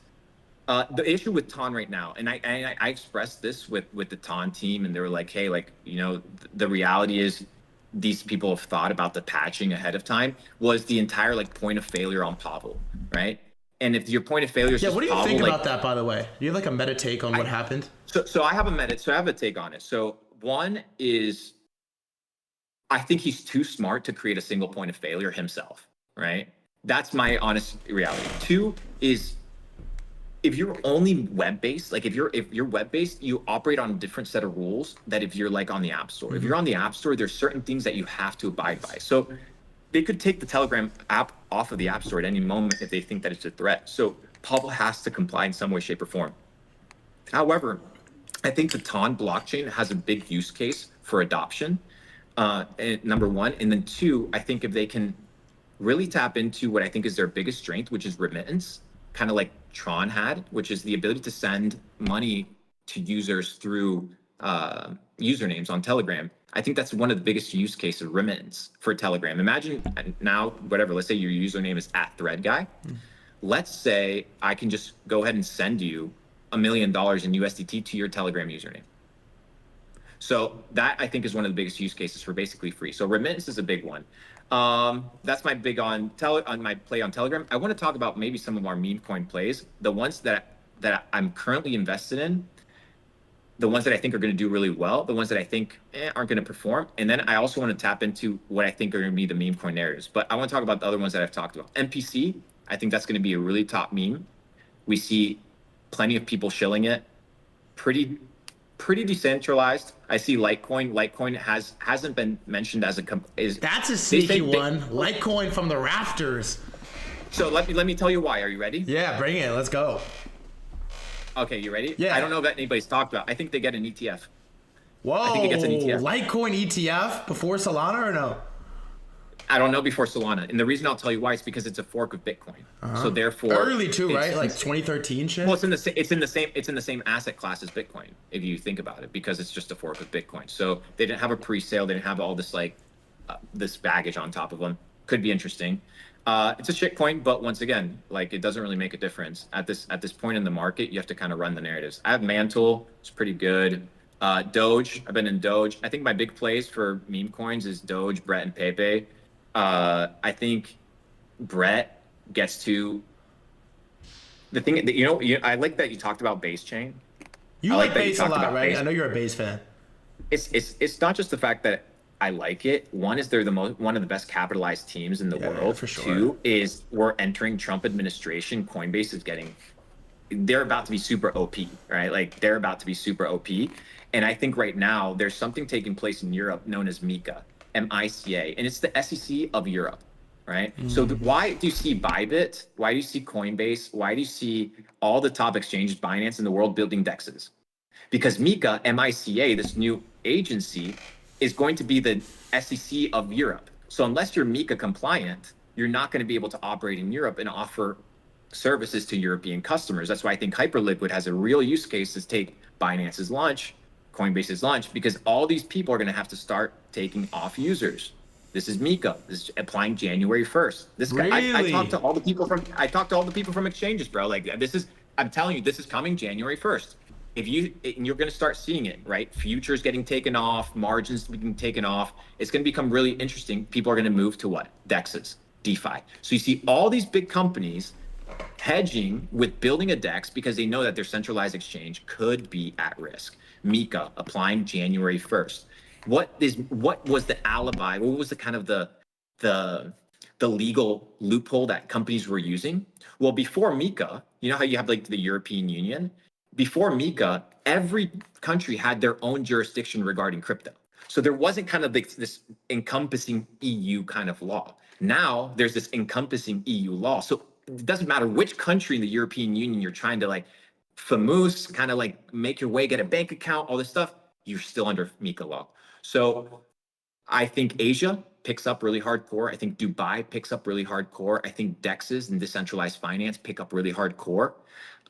The issue with TON right now, and I expressed this with the TON team, and they were like, hey, like, you know, the reality is these people have thought about the patching ahead of time, was the entire like point of failure on Pavel, right? And if your point of failure is what do you Pavel, think about that, by the way? Do you have like a meta take on what happened? So I have a take on it. So one is, I think he's too smart to create a single point of failure himself, right? That's my honest reality. Two is, if you're only web-based, like if you're web-based, you operate on a different set of rules that if you're like on the App Store. If you're on the App Store, there's certain things that you have to abide by. So they could take the Telegram app off of the App Store at any moment if they think that it's a threat. So Pavel has to comply in some way, shape, or form. However, I think the TON blockchain has a big use case for adoption, number one. And then two, I think if they can really tap into what I think is their biggest strength, which is remittance, kind of like Tron had, which is the ability to send money to users through usernames on Telegram. I think that's one of the biggest use cases of remittance for Telegram. Imagine now, whatever, let's say your username is @threadguy. Let's say I can just go ahead and send you $1 million in USDT to your Telegram username. So that I think is one of the biggest use cases for basically free. So remittance is a big one. That's my big on my play on Telegram. I want to talk about maybe some of our meme coin plays, the ones that I'm currently invested in. the ones that I think are going to do really well, the ones that I think aren't going to perform. And then I also want to tap into what I think are going to be the meme coin narratives. But I want to talk about the other ones that I've talked about. MPC, I think that's going to be a really top meme. We see plenty of people shilling it. Pretty decentralized. I see Litecoin. Litecoin hasn't been mentioned as that's a sneaky one. Litecoin from the rafters. So let me tell you why. Are you ready? Yeah, bring it. Let's go. Okay, you ready? Yeah. I don't know if anybody's talked about. I think they get an ETF. Whoa. I think it gets an ETF. Litecoin ETF before Solana or no? I don't know before Solana, and the reason I'll tell you why is because it's a fork of Bitcoin. So therefore, early too, right? Like 2013 shit. Well, it's in the same asset class as Bitcoin, if you think about it, because it's just a fork of Bitcoin. So they didn't have a pre-sale, they didn't have all this this baggage on top of them. Could be interesting. It's a shit coin, but once again, like it doesn't really make a difference at this point in the market. You have to kind of run the narratives. I have Mantle, it's pretty good. Doge, I've been in Doge. I think my big plays for meme coins is Doge, Brett, and Pepe. I think Brett gets to the thing that, I like that you talked about base chain. You like base a lot, right? I know you're a base fan. It's not just the fact that I like it. One is they're one of the best capitalized teams in the world. For sure. Two is we're entering Trump administration. Coinbase is they're about to be super OP, right? Like they're about to be super OP. And I think right now there's something taking place in Europe known as MiCA, M-I-C-A, and it's the SEC of Europe, right? So why do you see Bybit? Why do you see Coinbase? Why do you see all the top exchanges, Binance in the world building DEXs? Because MiCA, M-I-C-A, this new agency, is going to be the SEC of Europe. So unless you're MiCA compliant, you're not going to be able to operate in Europe and offer services to European customers. That's why I think Hyperliquid has a real use case to take Binance's launch, Coinbase's launch, because all these people are going to have to start taking off users. This is MiCA. This is applying January 1st. This guy, really? I talked to all the people from exchanges, bro. Like I'm telling you, this is coming January 1st. You're going to start seeing it, right? Futures getting taken off, margins being taken off. It's going to become really interesting. People are going to move to what? DEXs, DeFi. So you see all these big companies hedging with building a DEX because they know that their centralized exchange could be at risk. MiCA applying January 1st. What was the alibi? What was the kind of the legal loophole that companies were using? Well, before MiCA, you know how you have like the European Union? Before MiCA, every country had their own jurisdiction regarding crypto. So there wasn't kind of this encompassing EU kind of law. Now there's this encompassing EU law. So it doesn't matter which country in the European Union you're trying to like famous, kind of like make your way, get a bank account, all this stuff, you're still under MiCA law. So I think Asia picks up really hardcore. I think Dubai picks up really hardcore. I think DEXs and decentralized finance pick up really hardcore.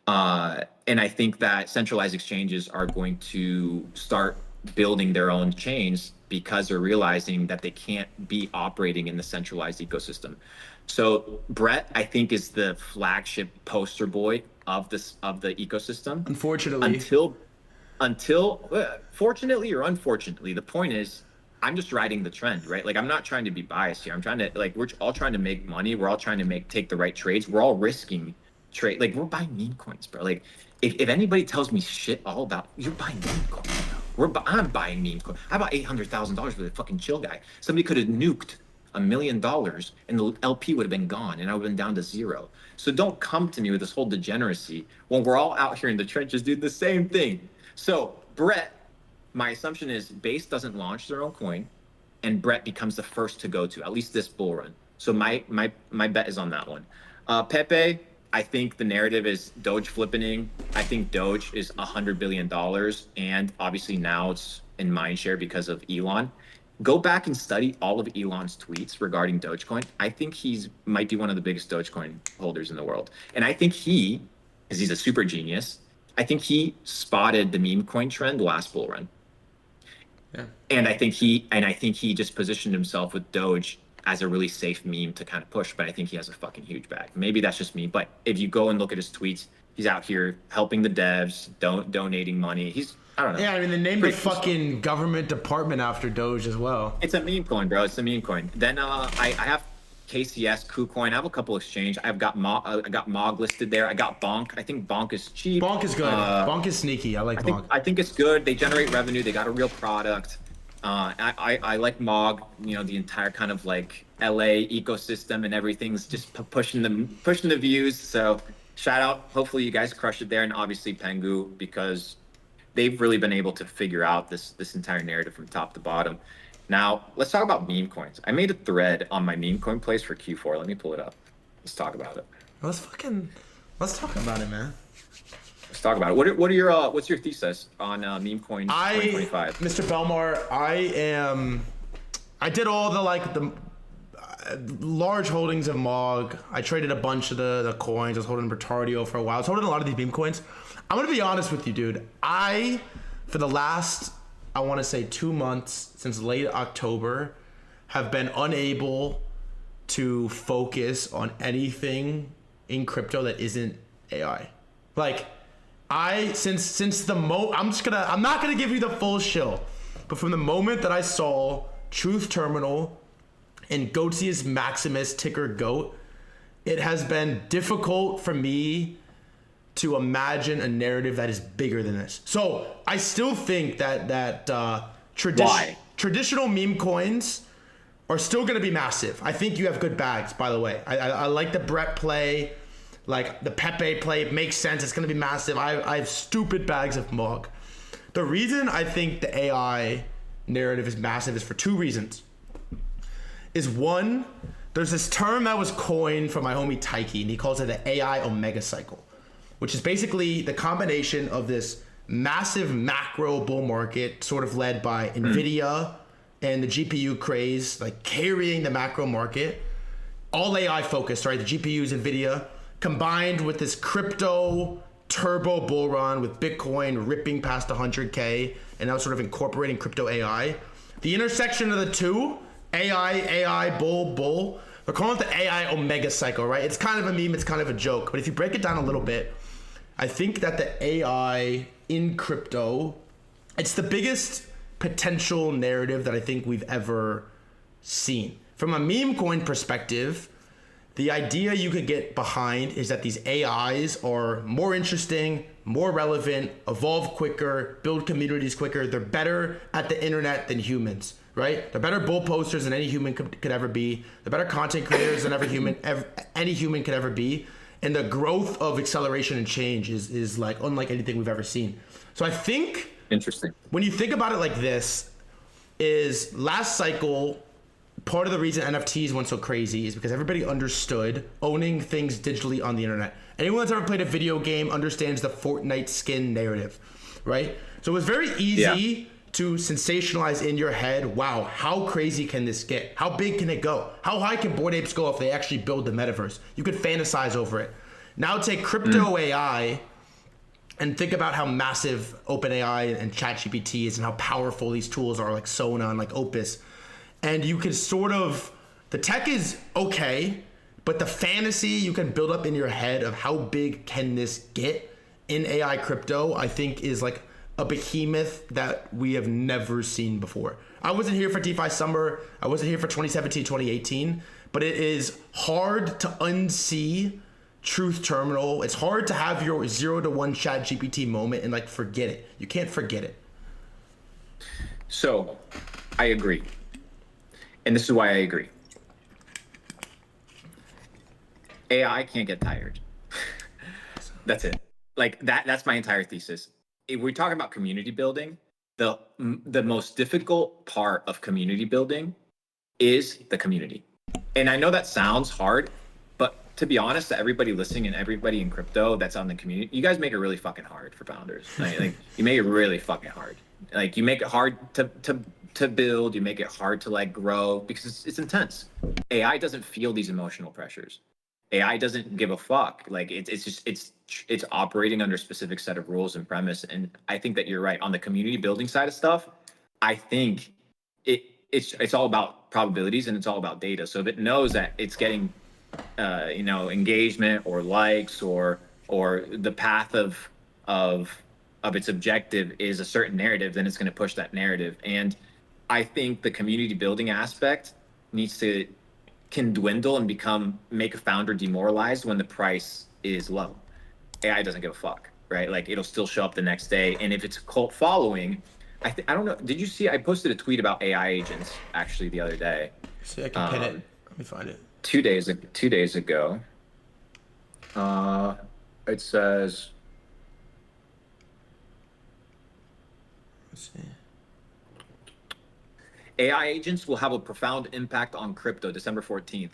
And I think that centralized exchanges are going to start building their own chains because they're realizing that they can't be operating in the centralized ecosystem. So Brett, I think, is the flagship poster boy of the ecosystem. Unfortunately. Until fortunately or unfortunately, the point is I'm just riding the trend, right? Like I'm not trying to be biased here. I'm trying to we're all trying to make money. We're all trying to take the right trades. We're all risking trade. Like we're buying meme coins, bro. Like if anybody tells me shit all about you're buying meme coins, bro. I'm buying meme coins. I bought $800,000 with a fucking chill guy. Somebody could have nuked $1 million and the LP would have been gone and I would have been down to zero. So don't come to me with this whole degeneracy when we're all out here in the trenches doing the same thing. So Brett, my assumption is Base doesn't launch their own coin and Brett becomes the first to go to at least this bull run. So my bet is on that one. Pepe, I think the narrative is Doge flippening. I think Doge is $100 billion. And obviously now it's in mindshare because of Elon. Go back and study all of Elon's tweets regarding Dogecoin. I think might be one of the biggest Dogecoin holders in the world. And I think because he's a super genius, I think he spotted the meme coin trend last bull run. Yeah. And I think he just positioned himself with Doge as a really safe meme to kind of push, but I think he has a fucking huge bag. Maybe that's just me, but if you go and look at his tweets, he's out here helping the devs, donating money. I don't know. Yeah, I mean, they named the fucking government department after Doge as well. It's a meme coin, bro. It's a meme coin. Then I have KCS, KuCoin. I have a couple exchange. I got Mog listed there. I got Bonk. I think Bonk is cheap. Bonk is good. Bonk is sneaky. I like Bonk. I think it's good. They generate revenue. They got a real product. I like Mog. You know, the entire kind of like LA ecosystem and everything's just pushing the views. So shout out. Hopefully you guys crush it there, and obviously Pengu, because they've really been able to figure out this entire narrative from top to bottom. Now, let's talk about meme coins. I made a thread on my meme coin plays for Q4. Let me pull it up. Let's talk about it. Let's talk about it, man. Let's talk about it. What are your what's your thesis on meme coins 2025? Mr. Belmar, I did all the large holdings of Mog. I traded a bunch of the coins. I was holding Retardio for a while. I was holding a lot of these meme coins. I'm gonna be honest with you, dude. For the last, I want to say 2 months, since late October, have been unable to focus on anything in crypto that isn't AI. Like, I'm not gonna give you the full shill, but from the moment that I saw Truth Terminal and Goatius Maximus, ticker GOAT, it has been difficult for me to imagine a narrative that is bigger than this. So I still think that traditional meme coins are still going to be massive. I think you have good bags, by the way. I like the Brett play, like the Pepe play. It makes sense. It's going to be massive. I have stupid bags of Mog. The reason I think the AI narrative is massive is for two reasons. Is one, there's this term that was coined from my homie Taiki, and he calls it the AI Omega cycle, which is basically the combination of this massive macro bull market, sort of led by NVIDIA and the GPU craze, like carrying the macro market, all AI focused, right? The GPUs, NVIDIA, combined with this crypto turbo bull run with Bitcoin ripping past 100K and now sort of incorporating crypto AI. The intersection of the two, AI, bull, they're calling it the AI Omega cycle, right? It's kind of a meme, it's kind of a joke, but if you break it down a little bit, I think that the AI in crypto, it's the biggest potential narrative that I think we've ever seen. From a meme coin perspective, the idea you could get behind is that these AIs are more interesting, more relevant, evolve quicker, build communities quicker. They're better at the internet than humans, right? They're better bull posters than any human could ever be. They're better content creators than any human could ever be. And the growth of acceleration and change is like unlike anything we've ever seen. So I think, interesting, when you think about it like this, is last cycle, part of the reason NFTs went so crazy is because everybody understood owning things digitally on the internet. Anyone that's ever played a video game understands the Fortnite skin narrative, right? So it was very easy to sensationalize in your head, wow, how crazy can this get? How big can it go? How high can Bored Apes go if they actually build the metaverse? You could fantasize over it. Now take crypto AI and think about how massive OpenAI and ChatGPT is and how powerful these tools are, like Sona and like Opus. And you can sort of, the tech is okay, but the fantasy you can build up in your head of how big can this get in AI crypto, I think is like a behemoth that we have never seen before. I wasn't here for DeFi Summer. I wasn't here for 2017, 2018, but it is hard to unsee Truth Terminal. It's hard to have your 0 to 1 ChatGPT moment and like forget it. You can't forget it. So I agree. And this is why I agree. AI can't get tired. That's it. Like that's my entire thesis. If we're talking about community building, the most difficult part of community building is the community. And I know that sounds hard, but to be honest, to everybody listening and everybody in crypto that's on the community, you guys make it really fucking hard for founders. Like you make it really fucking hard. Like you make it hard to build, you make it hard to like grow because it's intense. AI doesn't feel these emotional pressures. AI doesn't give a fuck. Like it's operating under a specific set of rules and premise. And I think that you're right on the community building side of stuff. I think it's all about probabilities and it's all about data. So if it knows that it's getting engagement or likes or the path of its objective is a certain narrative, then it's going to push that narrative. And I think the community building aspect needs to can dwindle and make a founder demoralized when the price is low. AI doesn't give a fuck, right? Like it'll still show up the next day. And if it's a cult following, I don't know. Did you see? I posted a tweet about AI agents actually the other day. See, I can pin it. Let me find it. 2 days ago. It says. Let's see. AI agents will have a profound impact on crypto, December 14th.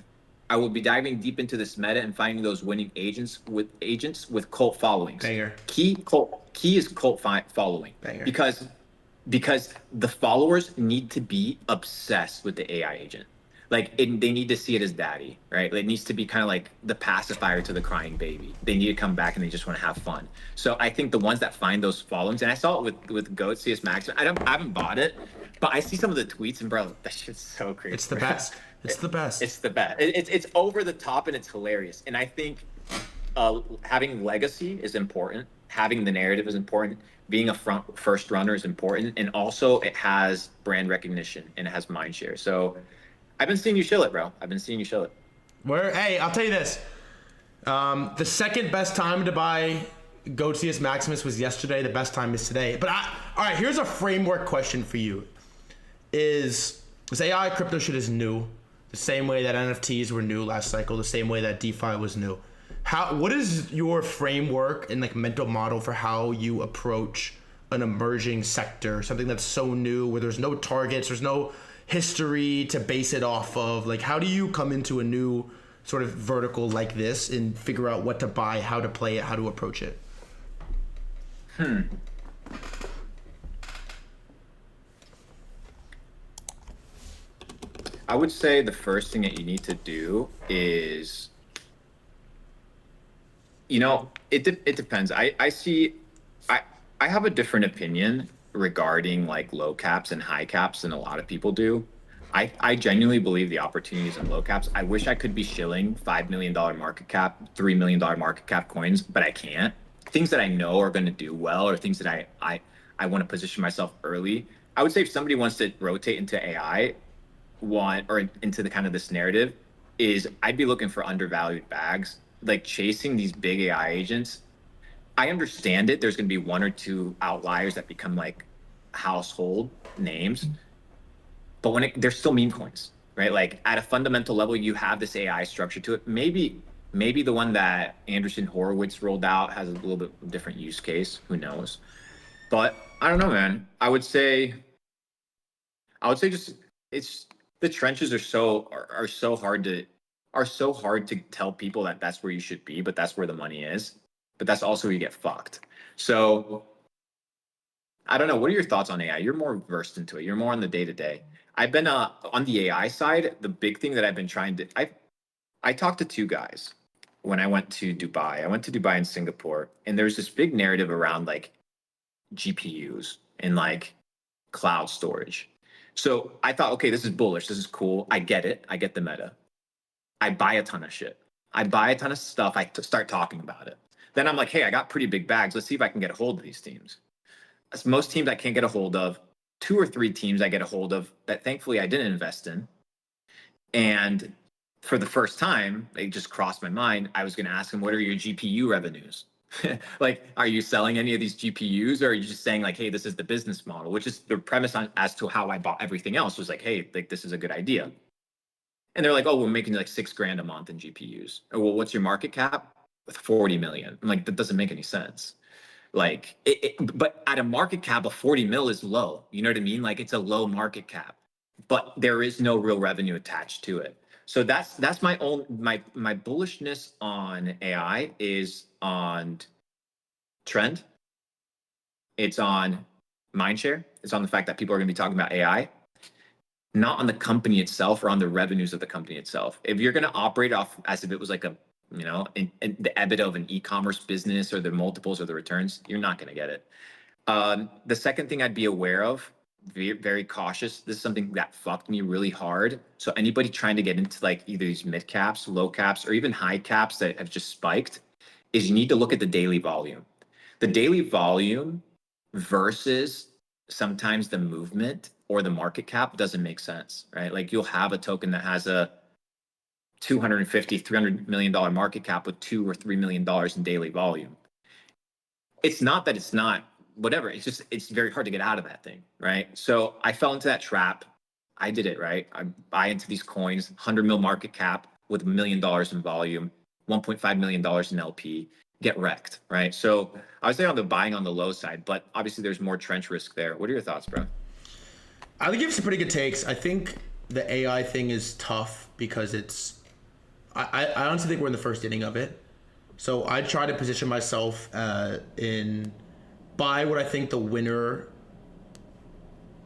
I will be diving deep into this meta and finding those winning agents with cult followings. Banger. Key is cult following. Banger. Because the followers need to be obsessed with the AI agent. Like they need to see it as daddy, right? It needs to be kind of like the pacifier to the crying baby. They need to come back and they just want to have fun. So I think the ones that find those followings, and I saw it with Goat CS Max. I haven't bought it, but I see some of the tweets and bro, that shit's so crazy. It's the best. It's the best. It's the best. It's over the top and it's hilarious. And I think having legacy is important. Having the narrative is important. Being a first runner is important, and also it has brand recognition and it has mind share. So I've been seeing you shill it, bro. I've been seeing you shill it. Hey, I'll tell you this. The second best time to buy Goatius Maximus was yesterday. The best time is today. But all right, here's a framework question for you. Is AI crypto shit is new, the same way that NFTs were new last cycle, the same way that DeFi was new. What is your framework and like mental model for how you approach an emerging sector, something that's so new where there's no targets, there's no history to base it off of? Like, how do you come into a new sort of vertical like this and figure out what to buy, how to play it, how to approach it? I would say the first thing that you need to do is, it depends. I have a different opinion regarding like low caps and high caps than a lot of people do. I genuinely believe the opportunities in low caps. I wish I could be shilling $5 million market cap, $3 million market cap coins, but I can't. Things that I know are going to do well, or things that I want to position myself early. I would say if somebody wants to rotate into AI, or into the kind of this narrative, is I'd be looking for undervalued bags, like chasing these big AI agents. I understand it. There's going to be one or two outliers that become like household names, but they're still meme coins, right? Like at a fundamental level, you have this AI structure to it. Maybe the one that Andreessen Horowitz rolled out has a little bit different use case. Who knows? But I don't know, man. I would say just it's the trenches are so hard to tell people that that's where you should be, but that's where the money is. But that's also where you get fucked. So I don't know. What are your thoughts on AI? You're more versed into it. You're more on the day to day. I've been on the AI side. The big thing that I've been trying to I talked to two guys when I went to Dubai. I went to Dubai and Singapore, and there's this big narrative around like GPUs and like cloud storage. So I thought, okay, this is bullish. This is cool. I get it. I get the meta. I buy a ton of shit. I buy a ton of stuff. I start talking about it. Then I'm like, hey, I got pretty big bags. Let's see if I can get a hold of these teams. As most teams I can't get a hold of. 2 or 3 teams I get a hold of that thankfully I didn't invest in. And for the first time, it just crossed my mind. I was going to ask them, what are your GPU revenues? Like, are you selling any of these GPUs, or are you just saying like, hey, this is the business model, which is the premise as to how I bought everything else was like, hey, like this is a good idea. And they're like, oh, we're making like $6,000 a month in GPUs. Or, well, what's your market cap? With 40 million. I'm like, that doesn't make any sense. Like, but at a market cap of 40 mil is low. You know what I mean? Like, it's a low market cap, but there is no real revenue attached to it. So that's my bullishness on AI is on trend. It's on mindshare. It's on the fact that people are going to be talking about AI, not on the company itself or on the revenues of the company itself. If you're going to operate off as if it was like a, in the EBITDA of an e-commerce business or the multiples or the returns, you're not going to get it. The second thing I'd be aware of, very, very cautious. This is something that fucked me really hard. So anybody trying to get into like either these mid caps, low caps, or even high caps that have just spiked, is you need to look at the daily volume. The daily volume versus sometimes the movement or the market cap doesn't make sense, right? Like you'll have a token that has a $250, $300 million market cap with $2 or $3 million in daily volume. It's not that it's not whatever. It's just, it's very hard to get out of that thing, right? So I fell into that trap. I did it, right? I buy into these coins, 100 mil market cap with $1 million in volume, $1.5 million in LP, get wrecked, right? So I would say on the buying on the low side, but obviously there's more trench risk there. What are your thoughts, bro? I think you have some pretty good takes. I think the AI thing is tough because it's, I honestly think we're in the first inning of it. So I try to position myself in buy what I think the winner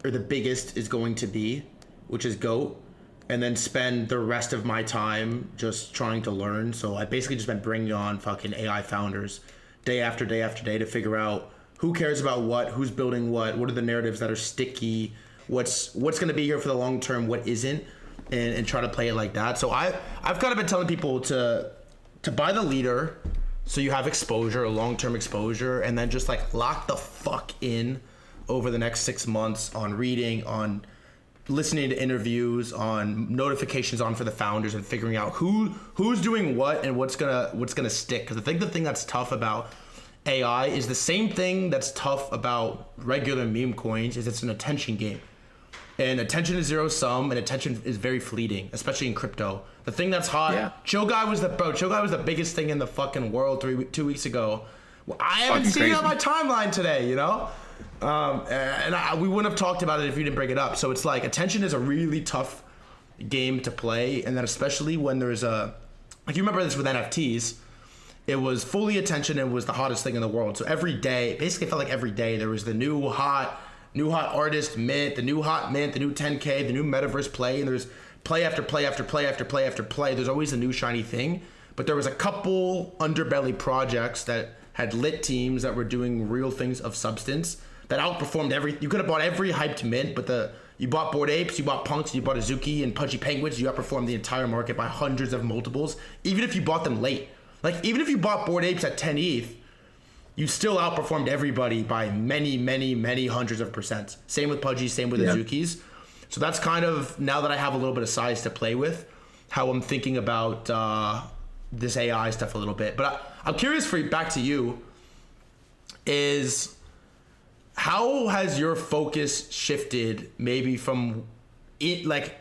or the biggest is going to be, which is GOAT, and then spend the rest of my time just trying to learn. So I basically just been bringing on fucking AI founders day after day after day to figure out who cares about what, who's building what are the narratives that are sticky, what's going to be here for the long term, what isn't, and try to play it like that. So I've kind of been telling people to buy the leader so you have exposure, long-term exposure, and then just like lock the fuck in over the next 6 months on reading, on listening to interviews, on notifications on for the founders, and figuring out who's doing what and what's gonna stick. Because I think the thing that's tough about AI is the same thing that's tough about regular meme coins, is it's an attention game. And attention is zero sum, and attention is very fleeting, especially in crypto. The thing that's hot, Yeah. Chill Guy was the biggest thing in the fucking world 2 weeks ago. Well, I haven't Fucking seen it on my crazy. timeline today, you know? We wouldn't have talked about it if you didn't bring it up. So it's like attention is a really tough game to play, and then especially when there's like you remember this with NFTs, it was fully attention and was the hottest thing in the world. So every day, basically it felt like every day there was the new hot artist mint, the new hot mint, the new 10K, the new metaverse play, and there's play after play after play after play after play. There's always a new shiny thing, but there was a couple underbelly projects that had lit teams that were doing real things of substance that outperformed you could have bought every hyped mint, but you bought Bored Apes, you bought Punks, you bought Azuki and Pudgy Penguins, you outperformed the entire market by hundreds of multiples, even if you bought them late. Like, even if you bought Bored Apes at 10 ETH, you still outperformed everybody by many, many, many hundreds of percent. Same with Pudgy, same with Azukis. So that's kind of, now that I have a little bit of size to play with, how I'm thinking about this AI stuff a little bit. But I'm curious back to you, is how has your focus shifted maybe from it, like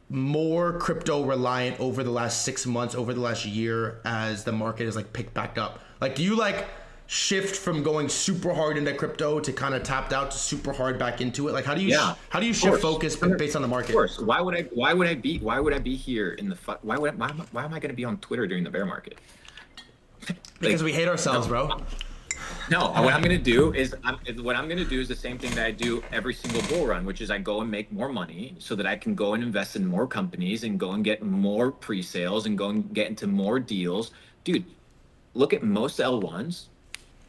more crypto reliant over the last 6 months, over the last year, as the market is like picked back up? Like, do you like shift from going super hard into crypto to kind of tapped out to super hard back into it? Like, how do you shift focus based on the market? Of course. Why would I be here in the why am I going to be on Twitter during the bear market? Because we hate ourselves, bro. No, what I'm going to do is the same thing that I do every single bull run, which is I go and make more money so that I can go and invest in more companies and go and get more pre-sales and go and get into more deals. Dude, look at most L1s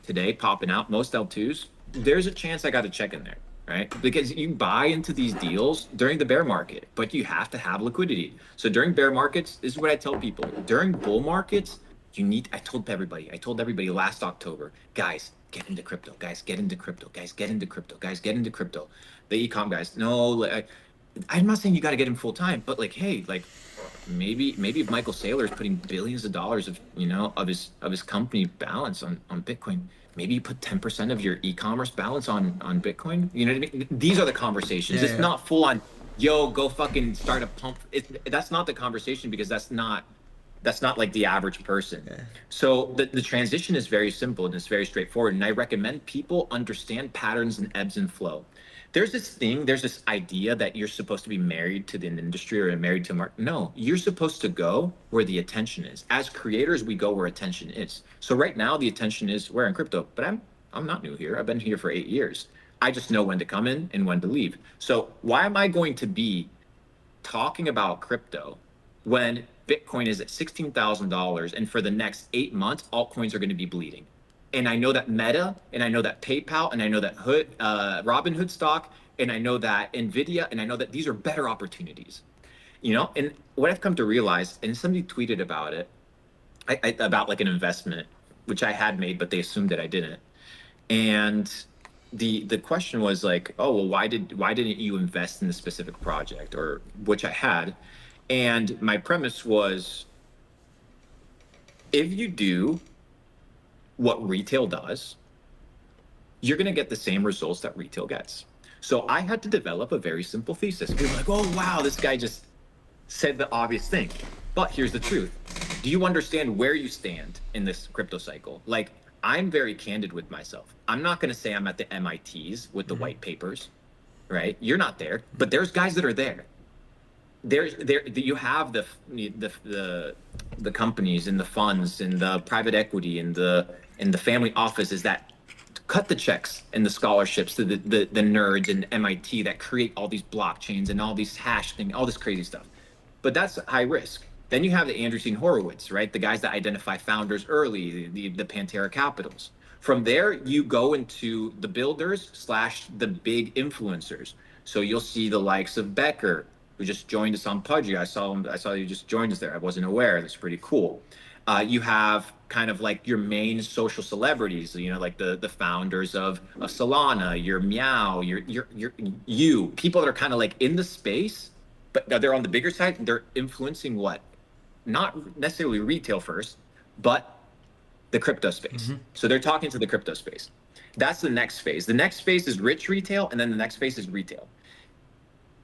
today popping out, most L2s. There's a chance I got a check in there, right? Because you buy into these deals during the bear market, but you have to have liquidity. So during bear markets, this is what I tell people. During bull markets, I told everybody last October, guys, get into crypto, guys, get into crypto, guys, get into crypto, guys, get into crypto. The ecom guys, no, I'm not saying you got to get in full time, but like, hey, like maybe if Michael Saylor is putting billions of dollars of his company balance on Bitcoin, maybe you put 10% of your e-commerce balance on Bitcoin. You know what I mean? These are the conversations. It's not full on, yo, go fucking start a pump. That's not the conversation, because that's not like the average person. So the transition is very simple and it's very straightforward. And I recommend people understand patterns and ebbs and flow. There's this idea that you're supposed to be married to an industry or married to a market. No, you're supposed to go where the attention is. As creators, we go where attention is. So right now the attention is where in crypto, but I'm not new here. I've been here for 8 years. I just know when to come in and when to leave. So why am I going to be talking about crypto when Bitcoin is at $16,000 and for the next 8 months, altcoins are going to be bleeding? And I know that Meta, and I know that PayPal, and I know that Robinhood stock, and I know that Nvidia, and I know that these are better opportunities. And what I've come to realize, and somebody tweeted about it, about like an investment, which I had made, but they assumed that I didn't. And the question was like, oh, well, why didn't you invest in the specific project, or which I had? And my premise was, If you do what retail does, you're going to get the same results that retail gets. So I had to develop a very simple thesis. People were like, oh, wow, this guy just said the obvious thing. But here's the truth. Do you understand where you stand in this crypto cycle? Like, I'm very candid with myself. I'm not going to say I'm at the MITs with the white papers, right? You're not there, but there's guys that are there. There you have the companies and the funds and the private equity and the family offices that cut the checks and the scholarships to the nerds and MIT that create all these blockchains and all these hash thing, all this crazy stuff. But that's high risk. Then you have the Andreessen Horowitz, right? The guys that identify founders early, the Pantera Capitals. From there, you go into the builders / the big influencers. So you'll see the likes of Becker, who just joined us on Pudgy. I saw you just joined us there. I wasn't aware. That's pretty cool. You have kind of like your main social celebrities, you know, like the founders of Solana, your Meow, you people that are kind of like in the space, but they're on the bigger side. They're influencing what? Not necessarily retail first, but the crypto space. So they're talking to the crypto space. That's the next phase. The next phase is rich retail, and then the next phase is retail.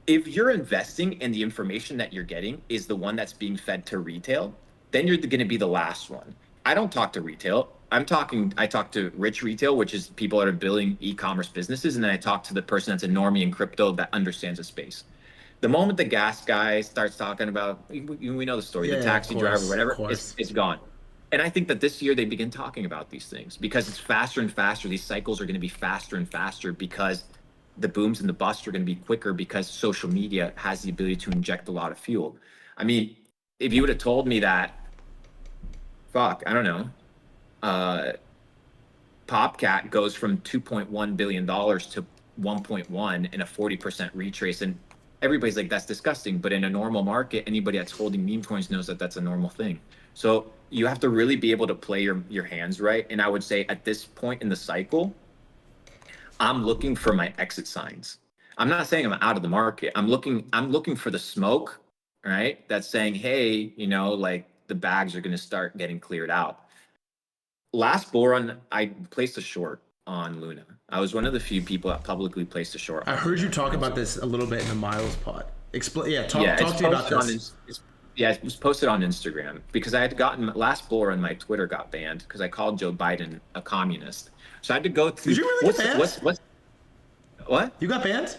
If you're investing and the information that you're getting is the one that's being fed to retail, then you're going to be the last one. I don't talk to retail. I talk to rich retail, which is people that are building e-commerce businesses. And then I talk to the person that's a normie in crypto that understands the space. The moment the gas guy starts talking about, we know the story, the taxi driver, whatever, it's gone. And I think that this year they begin talking about these things because it's faster and faster. These cycles are going to be faster and faster because the booms and the busts are going to be quicker because social media has the ability to inject a lot of fuel. I mean, if you would have told me that, I don't know, Popcat goes from $2.1 billion to 1.1 in a 40% retrace, and everybody's like, that's disgusting. But in a normal market, anybody that's holding meme coins knows that that's a normal thing. So you have to really be able to play your hands right. And I would say at this point in the cycle, I'm looking for my exit signs. I'm not saying I'm out of the market. I'm looking for the smoke, right? That's saying, hey, you know, like the bags are going to start getting cleared out. Last bull run, I placed a short on Luna. I was one of the few people that publicly placed a short. I heard you talk about this a little bit in the Miles pod. Talk to me about this. It was posted on Instagram because I had gotten last bull run, my Twitter got banned because I called Joe Biden a communist. So I had to go through. Did you really get banned? What? You got banned?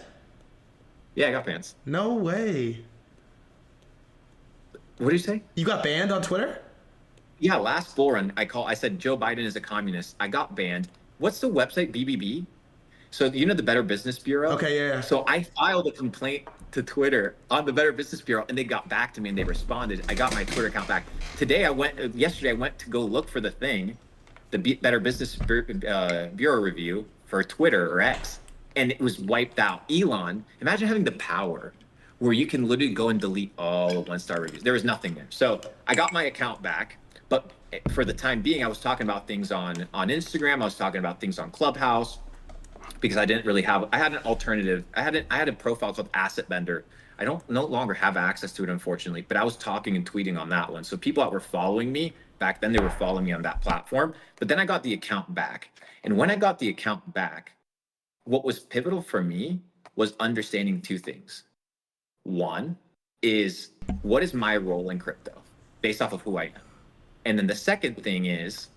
Yeah, I got banned. No way. What did you say? You got banned on Twitter? Yeah, last bull run, I said Joe Biden is a communist. I got banned. What's the website? BBB? So you know the Better Business Bureau? Okay, yeah. So I filed a complaint to Twitter on the Better Business Bureau, and they got back to me and they responded. I got my Twitter account back. Yesterday I went to go look for the thing, the Better Business Bureau review for Twitter or X, and it was wiped out. Elon, imagine having the power where you can literally go and delete all of one-star reviews. There was nothing there. So I got my account back, but for the time being, I was talking about things on Instagram. I was talking about things on Clubhouse because I didn't really have, I had an alternative. I had a profile called Asset Bender. I no longer have access to it, unfortunately, but I was talking and tweeting on that one. So people that were following me back then, they were following me on that platform, but then I got the account back. And when I got the account back, what was pivotal for me was understanding two things. One is, what is my role in crypto based off of who I am? And then the second thing is,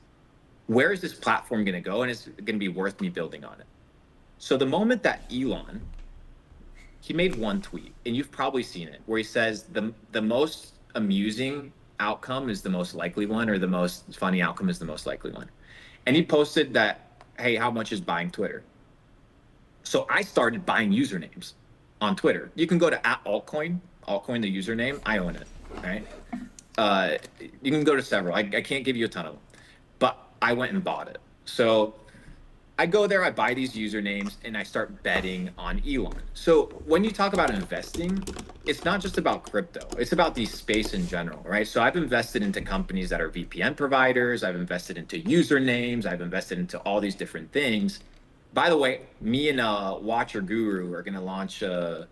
where is this platform going to go, and is it going to be worth me building on it? So the moment that Elon, he made one tweet, and you've probably seen it, where he says the most amusing outcome is the most likely one, or the most funny outcome is the most likely one. And he posted that, hey, how much is buying Twitter? So I started buying usernames on Twitter. You can go to @altcoin, the username. I own it, right? You can go to several. I can't give you a ton of them, but I went and bought it. So I go there, I buy these usernames, and I start betting on Elon. So when you talk about investing, it's not just about crypto. It's about the space in general, right? So I've invested into companies that are VPN providers. I've invested into usernames. I've invested into all these different things. By the way, me and Watcher Guru are going to launch an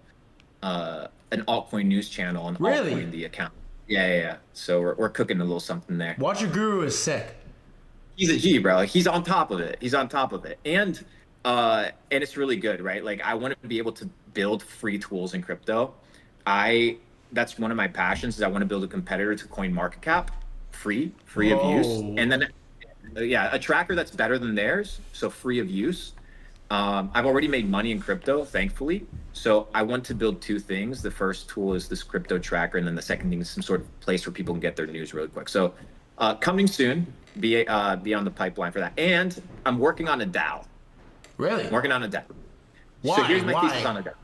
altcoin news channel on Really? Altcoin, the account. Yeah. So we're cooking a little something there. Watch Your Guru is sick. He's a G, bro. Like, he's on top of it. He's on top of it. And it's really good, right? Like, I want to be able to build free tools in crypto. That's one of my passions, is I want to build a competitor to CoinMarketCap, free of use. And then a tracker that's better than theirs, so free of use. I've already made money in crypto, thankfully. So I want to build two things. The first tool is this crypto tracker, and then the second thing is some sort of place where people can get their news really quick. So coming soon, be on the pipeline for that. And I'm working on a DAO. Really? I'm working on a DAO. Why? So here's my Why? thesis on a DAO.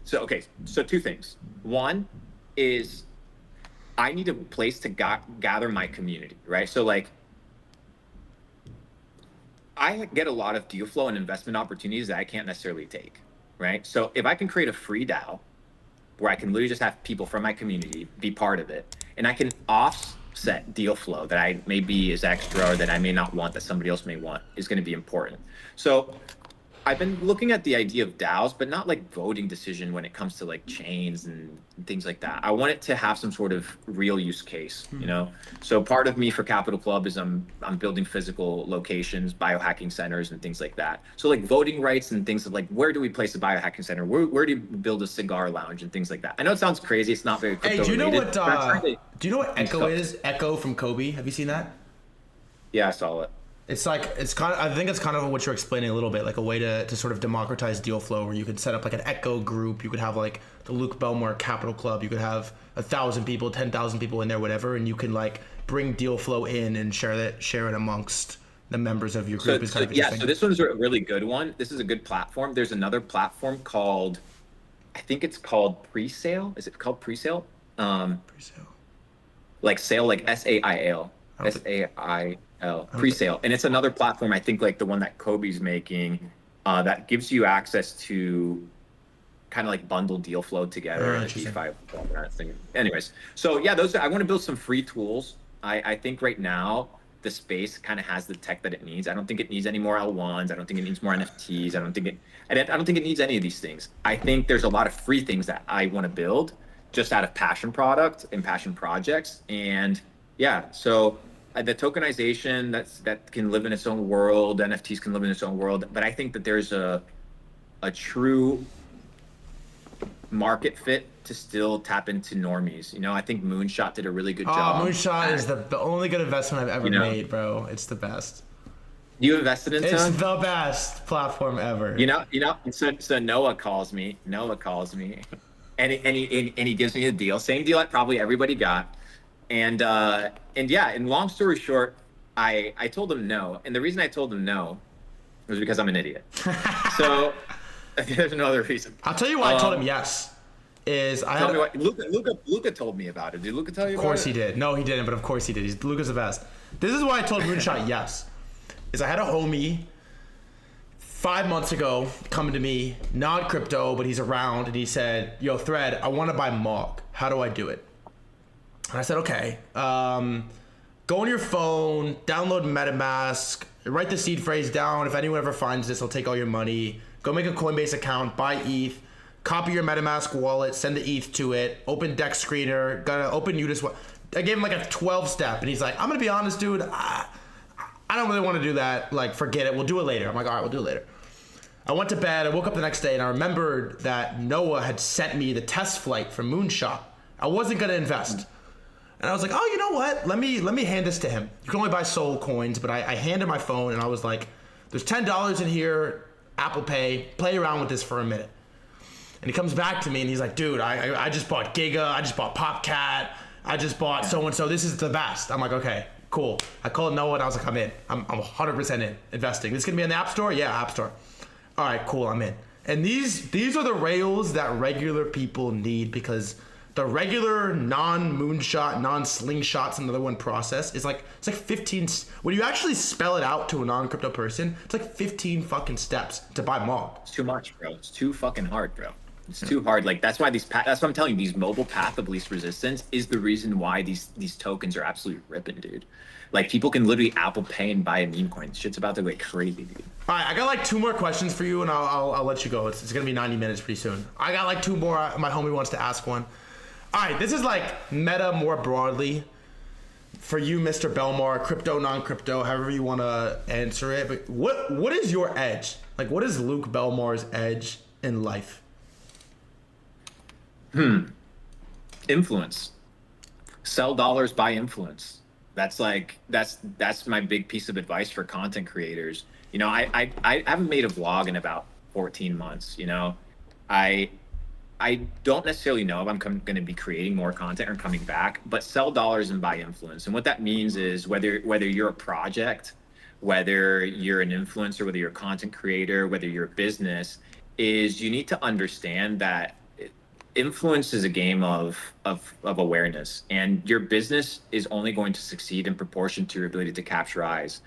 So two things. One is I need a place to gather my community, right? So like, I get a lot of deal flow and investment opportunities that I can't necessarily take, right? So if I can create a free DAO where I can literally just have people from my community be part of it, and I can offset deal flow that I maybe is extra or that I may not want that somebody else may want, is going to be important. So I've been looking at the idea of DAOs, but not like voting decision when it comes to like chains and things like that. I want it to have some sort of real use case, you know? So part of me for Capital Club is I'm building physical locations, biohacking centers and things like that. So like voting rights and things of like, where do we place a biohacking center? Where do you build a cigar lounge and things like that? I know it sounds crazy. It's not very crypto related. Do you know what Echo is? Echo from Kobe. Have you seen that? Yeah, I saw it. It's like, I think it's kind of what you're explaining a little bit, like a way to sort of democratize deal flow, where you could set up like an Echo group. You could have like the Luke Belmar Capital Club. You could have 1,000 people, 10,000 people in there, whatever. And you can like bring deal flow in and share it amongst the members of your group. So this one's a really good one. This is a good platform. There's another platform called, I think it's called Presale. Is it called Presale? Presale. Like sale, like SAIL. Presale. And it's another platform, I think like the one that Kobe's making, that gives you access to kind of like bundle deal flow together in a DeFi thing. Anyways, so yeah, I want to build some free tools. I think right now the space kind of has the tech that it needs. I don't think it needs any more L1s. I don't think it needs more NFTs. I don't think it needs any of these things. I think there's a lot of free things that I want to build just out of passion product and passion projects. And yeah, so the tokenization that can live in its own world, NFTs can live in its own world, but I think that there's a true market fit to still tap into normies. You know, I think Moonshot did a really good job. Moonshot is the only good investment I've ever made, bro. It's the best. You invested into It's the best platform ever. You know. So Noah calls me, and he gives me a deal, same deal that probably everybody got. And yeah, and long story short, I told him no. And the reason I told him no was because I'm an idiot. So there's no other reason. I'll tell you why I told him yes. Luca told me about it. Did Luca tell you about it? Of course he did. No, he didn't, but of course he did. Luca's the best. This is why I told Moonshot yes. Is I had a homie 5 months ago coming to me, not crypto, but he's around, and he said, yo, Thread, I want to buy Mog. How do I do it? And I said, okay, go on your phone, download MetaMask, write the seed phrase down. If anyone ever finds this, I'll take all your money. Go make a Coinbase account, buy ETH, copy your MetaMask wallet, send the ETH to it, open Dex Screener, gotta open Udis. I gave him like a 12-step, and he's like, I'm gonna be honest, dude, I don't really want to do that. Like, forget it. We'll do it later. I'm like, all right, we'll do it later. I went to bed. I woke up the next day, and I remembered that Noah had sent me the test flight from Moonshot. I wasn't gonna invest. And I was like, oh, you know what? Let me hand this to him. You can only buy Soul coins, but I handed my phone, and I was like, there's $10 in here, Apple Pay. Play around with this for a minute. And he comes back to me, and he's like, dude, I just bought Giga. I just bought PopCat. I just bought so-and-so. This is the best. I'm like, okay, cool. I called Noah, and I was like, I'm in. I'm 100% in investing. This going to be in the App Store? Yeah, App Store. All right, cool, I'm in. And these are the rails that regular people need, because the regular non-moonshot, non-slingshot's another one process is like, it's like 15, when you actually spell it out to a non-crypto person, it's like 15 fucking steps to buy Mog. It's too much, bro. It's too fucking hard, bro. It's too hard. Like, that's why that's what I'm telling you, these mobile path of least resistance is the reason why these tokens are absolutely ripping, dude. Like, people can literally Apple Pay and buy a meme coin. Shit's about to go crazy, dude. All right, I got like 2 more questions for you, and I'll let you go. It's gonna be 90 minutes pretty soon. I got like 2 more. My homie wants to ask one. All right, this is like meta more broadly. For you, Mr. Belmar, crypto, non-crypto, however you want to answer it. But what is your edge? Like, what is Luke Belmar's edge in life? Influence. Sell dollars, buy influence. That's my big piece of advice for content creators. You know, I haven't made a vlog in about 14 months. You know, I don't necessarily know if I'm going to be creating more content or coming back, but sell dollars and buy influence. And what that means is whether you're a project, whether you're an influencer, whether you're a content creator, whether you're a business, is you need to understand that influence is a game of awareness, and your business is only going to succeed in proportion to your ability to capture eyes.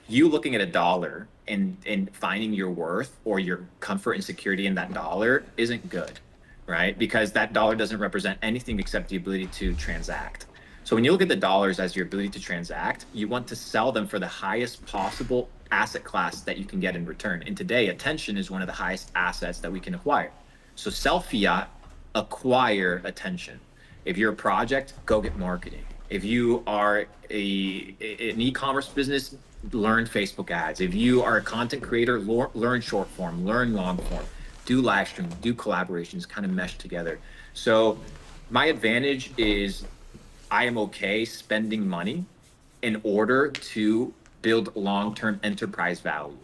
You looking at a dollar and finding your worth or your comfort and security in that dollar isn't good, right? Because that dollar doesn't represent anything except the ability to transact. So when you look at the dollars as your ability to transact, you want to sell them for the highest possible asset class that you can get in return. And today, attention is one of the highest assets that we can acquire. So sell fiat, acquire attention. If you're a project, go get marketing. If you are an e-commerce business, learn Facebook ads. If you are a content creator, learn short form, learn long form, do live stream, do collaborations, kind of mesh together. So my advantage is I am okay spending money in order to build long-term enterprise value.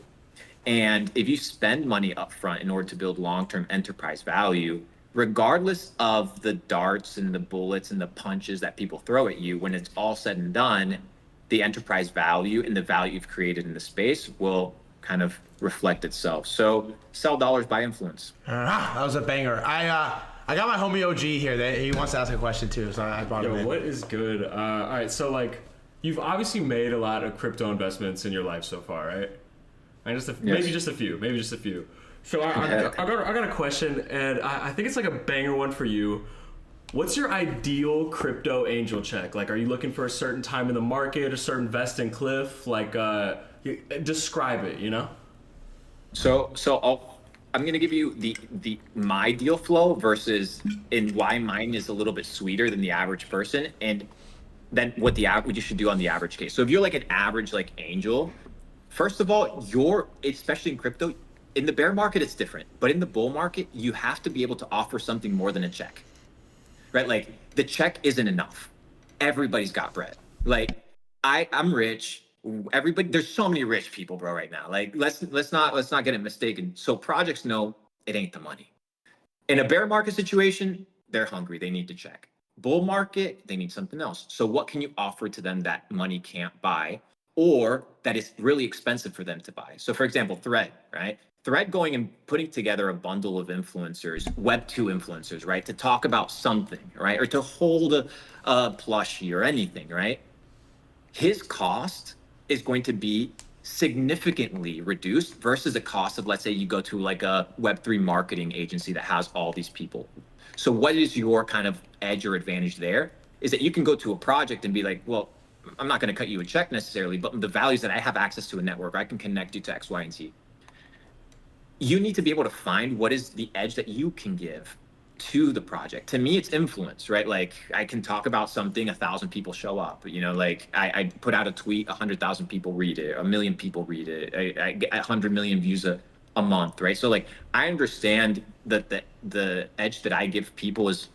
And if you spend money upfront in order to build long-term enterprise value, regardless of the darts and the bullets and the punches that people throw at you, when it's all said and done, the enterprise value and the value you've created in the space will kind of reflect itself. So sell dollars, buy influence. That was a banger. I got my homie OG here. He wants to ask a question too, so I brought him in. What is good? All right, so like you've obviously made a lot of crypto investments in your life so far, right? And maybe just a few. So I got a question, and I think it's like a banger one for you. What's your ideal crypto angel check? Like, are you looking for a certain time in the market, a certain vesting cliff? Like, describe it, you know? So I'm going to give you my deal flow versus in why mine is a little bit sweeter than the average person, and then what you should do on the average case. So if you're like an average like angel, first of all, especially in crypto, in the bear market it's different, but in the bull market you have to be able to offer something more than a check, right? Like the check isn't enough. Everybody's got bread. Like I'm rich. Everybody, there's so many rich people, bro, right now. Like let's not get it mistaken. So projects know it ain't the money. In a bear market situation, they're hungry. They need to check. Bull market, they need something else. So what can you offer to them that money can't buy, or that is really expensive for them to buy? So for example, Thread, right? Thread going and putting together a bundle of influencers, Web2 influencers, right? To talk about something, right? Or to hold a plushie or anything, right? His cost is going to be significantly reduced versus the cost of, let's say you go to like a Web3 marketing agency that has all these people. So what is your kind of edge or advantage there? Is that you can go to a project and be like, well, I'm not going to cut you a check necessarily, but the values that I have access to a network, I can connect you to X, Y, and Z. You need to be able to find what is the edge that you can give to the project. To me, it's influence, right? Like I can talk about something, 1,000 people show up, you know, like I put out a tweet, 100,000 people read it, 1 million people read it, I get 100 million views a month, right? So like I understand that the edge that I give people is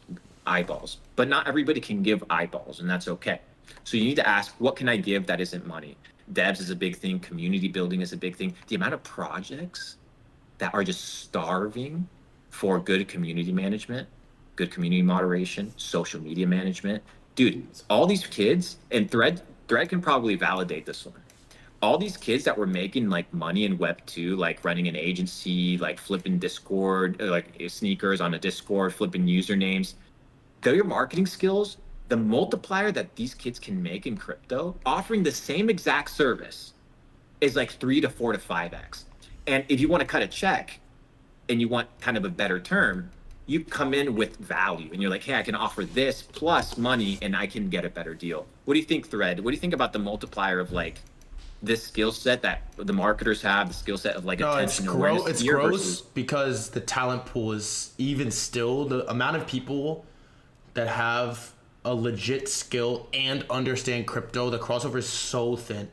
eyeballs, but not everybody can give eyeballs, and that's okay. So you need to ask, what can I give that isn't money? Devs is a big thing. Community building is a big thing. The amount of projects that are just starving for good community management, good community moderation, social media management. Dude, all these kids, and Thread can probably validate this one. All these kids that were making like money in Web2, like running an agency, like flipping Discord, like sneakers on a Discord, flipping usernames, their marketing skills, the multiplier that these kids can make in crypto, offering the same exact service, is like 3 to 4 to 5x. And if you want to cut a check and you want kind of a better term, you come in with value and you're like, hey, I can offer this plus money and I can get a better deal. What do you think, Thread? What do you think about the multiplier of like this skill set that the marketers have, the skill set of like attention and awareness? It's gross because the talent pool is even still, the amount of people that have a legit skill and understand crypto, the crossover is so thin.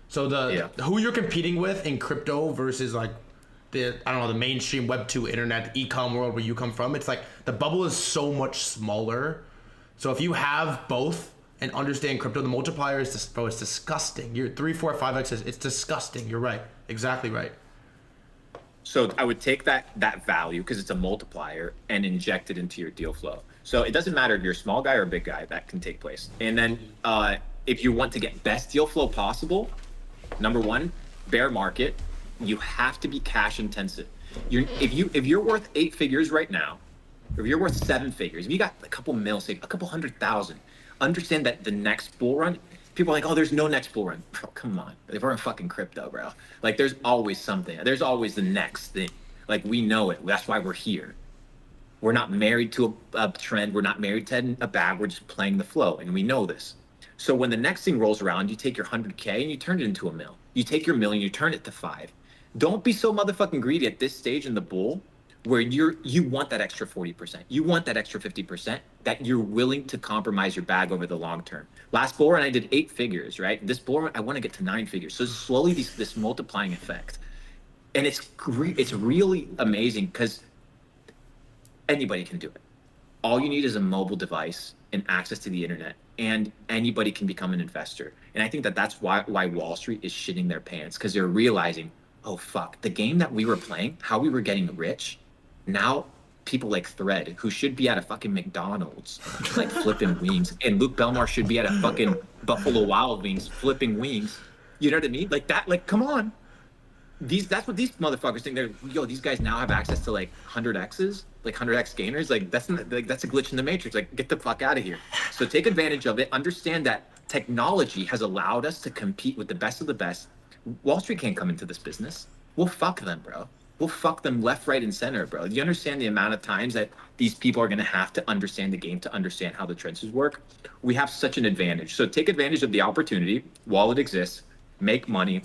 So who you're competing with in crypto versus like the mainstream Web 2 internet, the e-com world where you come from, it's like the bubble is so much smaller. So if you have both and understand crypto, the multiplier is just, bro, it's disgusting. You're 3, 4, 5x. It's disgusting. You're right. Exactly right. So I would take that value, because it's a multiplier, and inject it into your deal flow. So it doesn't matter if you're a small guy or a big guy, that can take place. And then if you want to get best deal flow possible, number one, bear market, you have to be cash intensive. If you're worth 8 figures right now, or if you're worth 7 figures, if you got a couple mil, say a couple 100,000, understand that the next bull run, people are like, oh, there's no next bull run. Bro, come on. We're in fucking crypto, bro. Like, there's always something. There's always the next thing. Like, we know it. That's why we're here. We're not married to a trend. We're not married to a bag. We're just playing the flow, and we know this. So when the next thing rolls around, you take your 100K and you turn it into a mil. You take your million, you turn it to 5. Don't be so motherfucking greedy at this stage in the bull where you want that extra 40%. You want that extra 50% that you're willing to compromise your bag over the long term. Last bull run, I did 8 figures, right? This bull run, I want to get to 9 figures. So slowly this multiplying effect. And it's really amazing because anybody can do it. All you need is a mobile device and access to the internet, and anybody can become an investor. And I think that's why Wall Street is shitting their pants, because they're realizing, oh fuck, the game that we were playing, how we were getting rich, now people like Thread, who should be at a fucking McDonald's, like flipping wings, and Luke Belmar should be at a fucking Buffalo Wild Wings flipping wings. You know what I mean? Like that, like, come on. That's what these motherfuckers think. These guys now have access to like 100x's, like 100x gainers. Like that's a glitch in the matrix. Like, get the fuck out of here. So take advantage of it. Understand that technology has allowed us to compete with the best of the best. Wall Street can't come into this business. We'll fuck them, bro. We'll fuck them left, right, and center, bro. Do you understand the amount of times that these people are going to have to understand the game to understand how the trends work? We have such an advantage. So take advantage of the opportunity while it exists. Make money.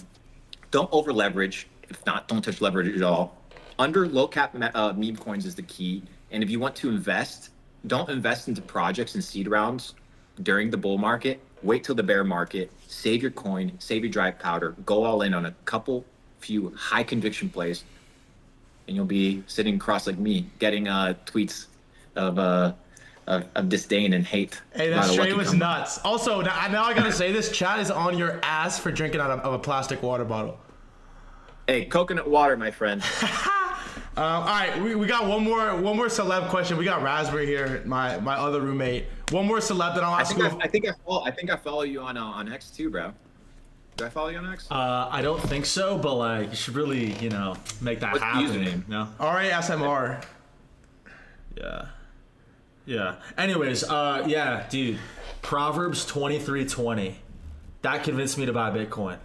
Don't over leverage. If not, don't touch leverage at all. Under low cap meme coins is the key. And if you want to invest, don't invest into projects and seed rounds during the bull market. Wait till the bear market. Save your coin. Save your dry powder. Go all in on a few high conviction plays, and you'll be sitting across like me, getting tweets of disdain and hate. Hey, that straight was nuts. Also, now I gotta say this: Chad is on your ass for drinking out of a plastic water bottle. Hey, coconut water, my friend. All right, we got one more celeb question. We got Raspberry here, my other roommate. One more celeb that I'll ask you. I think I follow you on X too, bro. Do I follow you on X? I don't think so, but like you should really, make that happen. What's the username? No. RASMR. Yeah. Anyways, dude. Proverbs 23:20. That convinced me to buy Bitcoin.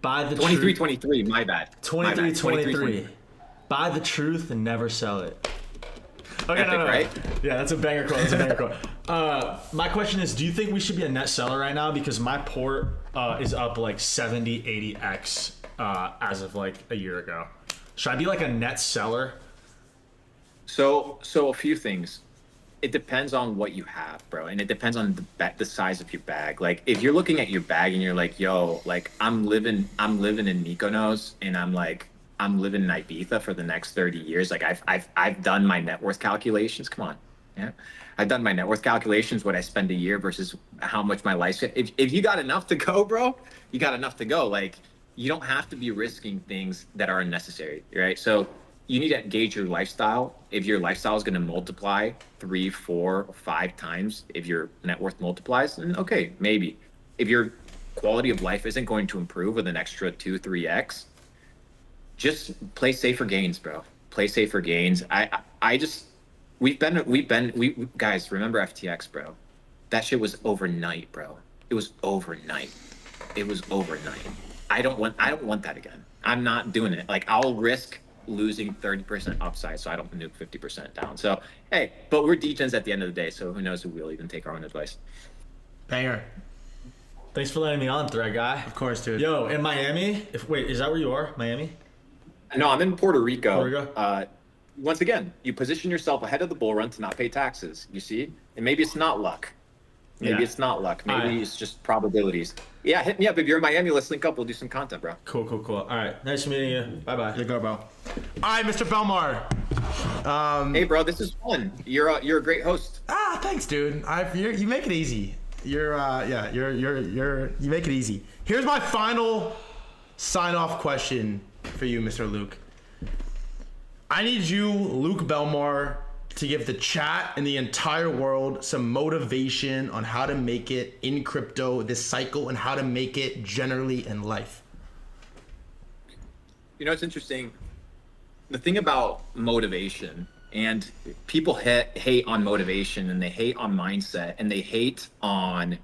Buy the 23:23. My bad. 23:23. Buy the truth and never sell it. Okay, Epic, no. Right? Yeah, that's a banger quote. My question is, do you think we should be a net seller right now? Because my port is up like 70, 80x as of like a year ago. Should I be like a net seller? So a few things. It depends on what you have, bro, and it depends on the size of your bag. Like, if you're looking at your bag and you're like, yo, like I'm living in Mykonos, and I'm living in Ibiza for the next 30 years. Like I've done my net worth calculations. Come on. Yeah. I've done my net worth calculations, what I spend a year versus how much my life. If you got enough to go, bro, you got enough to go. Like, you don't have to be risking things that are unnecessary, right? So you need to gauge your lifestyle. If your lifestyle is going to multiply 3, 4, 5 times, if your net worth multiplies, then okay, maybe. If your quality of life isn't going to improve with an extra 2, 3x, just play safer gains, bro. Play safer gains. We guys, remember FTX, bro? That shit was overnight, bro. It was overnight. I don't want that again. I'm not doing it. Like, I'll risk losing 30% upside so I don't nuke 50% down. So, hey, but we're degens at the end of the day, so who knows who will even take our own advice. Banger. Thanks for letting me on, Thread Guy. Of course, dude. Yo, in Miami? Wait, is that where you are? Miami? No, I'm in Puerto Rico. once again, you position yourself ahead of the bull run to not pay taxes. You see, and maybe it's not luck. Maybe it's not luck. Maybe it's just probabilities. Yeah, hit me up if you're in Miami. Let's link up. We'll do some content, bro. Cool. All right. Nice meeting you. Bye. You go, bro. All right, Mr. Belmar. Hey, bro, this is fun. You're a great host. Thanks, dude. You make it easy. You make it easy. Here's my final sign-off question for you, Mr. Luke. I need you, Luke Belmar, to give the chat and the entire world some motivation on how to make it in crypto this cycle and how to make it generally in life. You know, it's interesting. The thing about motivation, and people hate on motivation, and they hate on mindset, and they hate on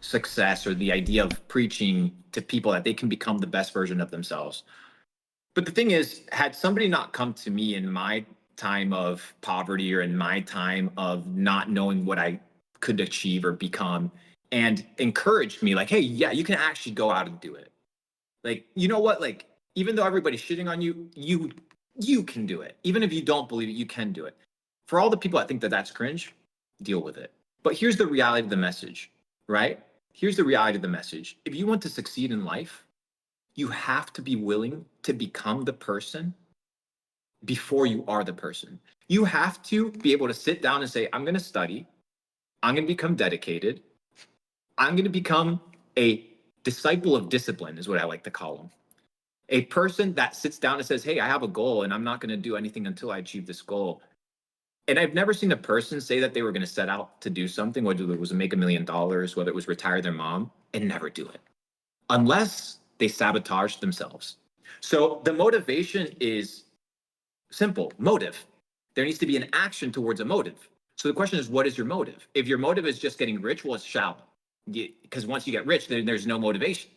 success or the idea of preaching to people that they can become the best version of themselves. But the thing is, had somebody not come to me in my time of poverty or in my time of not knowing what I could achieve or become and encouraged me like, hey, yeah, you can actually go out and do it. Like, you know what? Like, even though everybody's shitting on you, you can do it. Even if you don't believe it, you can do it. For all the people that think that that's cringe, deal with it. But here's the reality of the message, right? Here's the reality of the message. If you want to succeed in life, you have to be willing to become the person before you are the person. You have to be able to sit down and say, I'm going to study. I'm going to become dedicated. I'm going to become a disciple of discipline is what I like to call them. A person that sits down and says, hey, I have a goal and I'm not going to do anything until I achieve this goal. And I've never seen a person say that they were going to set out to do something, whether it was make $1 million, whether it was retire their mom, and never do it unless they sabotage themselves. So the motivation is simple. Motive. There needs to be an action towards a motive. So the question is, what is your motive? If your motive is just getting rich, well, it's shallow. Because once you get rich, then there's no motivation.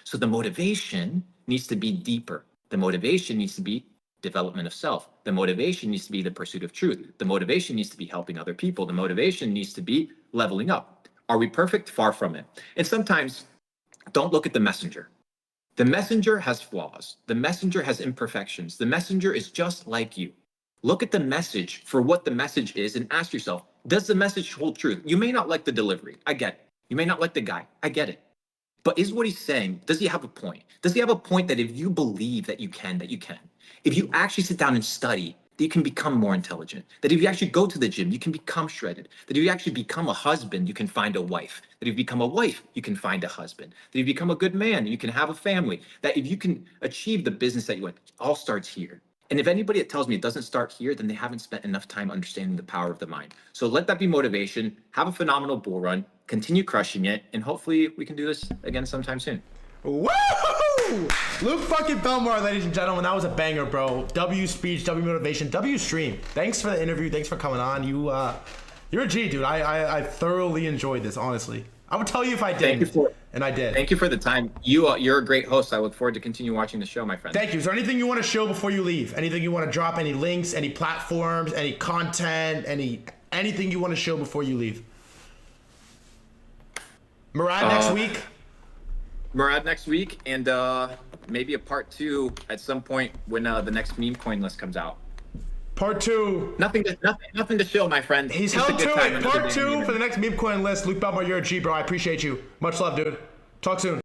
So the motivation needs to be deeper. The motivation needs to be development of self. The motivation needs to be the pursuit of truth. The motivation needs to be helping other people. The motivation needs to be leveling up. Are we perfect? Far from it. And sometimes don't look at the messenger. The messenger has flaws. The messenger has imperfections. The messenger is just like you. Look at the message for what the message is and ask yourself, does the message hold truth? You may not like the delivery. I get it. You may not like the guy. I get it. But is what he's saying, does he have a point? Does he have a point that if you believe that you can, that you can? If you actually sit down and study, that you can become more intelligent. That if you actually go to the gym, you can become shredded. That if you actually become a husband, you can find a wife. That if you become a wife, you can find a husband. That if you become a good man, you can have a family. That if you can achieve the business that you want, it all starts here. And if anybody that tells me it doesn't start here, then they haven't spent enough time understanding the power of the mind. So let that be motivation. Have a phenomenal bull run. Continue crushing it. And hopefully we can do this again sometime soon. Woo! Luke fucking Belmar, ladies and gentlemen. That was a banger, bro. W speech, W motivation, W stream. Thanks for the interview. Thanks for coming on. You're a G, dude. I thoroughly enjoyed this, honestly. I would tell you if I didn't. And I did. Thank you for the time. You're a great host. I look forward to continue watching the show, my friend. Thank you. Is there anything you want to show before you leave? Anything you want to drop? Any links? Any platforms? Any content? Anything you want to show before you leave? Murad next week. Murad next week, and maybe a part 2 at some point when the next meme coin list comes out. Part 2. Nothing to show, my friend. He's held to it. Part 2 for the next meme coin list. Luke Belmar, you're a G, bro. I appreciate you. Much love, dude. Talk soon.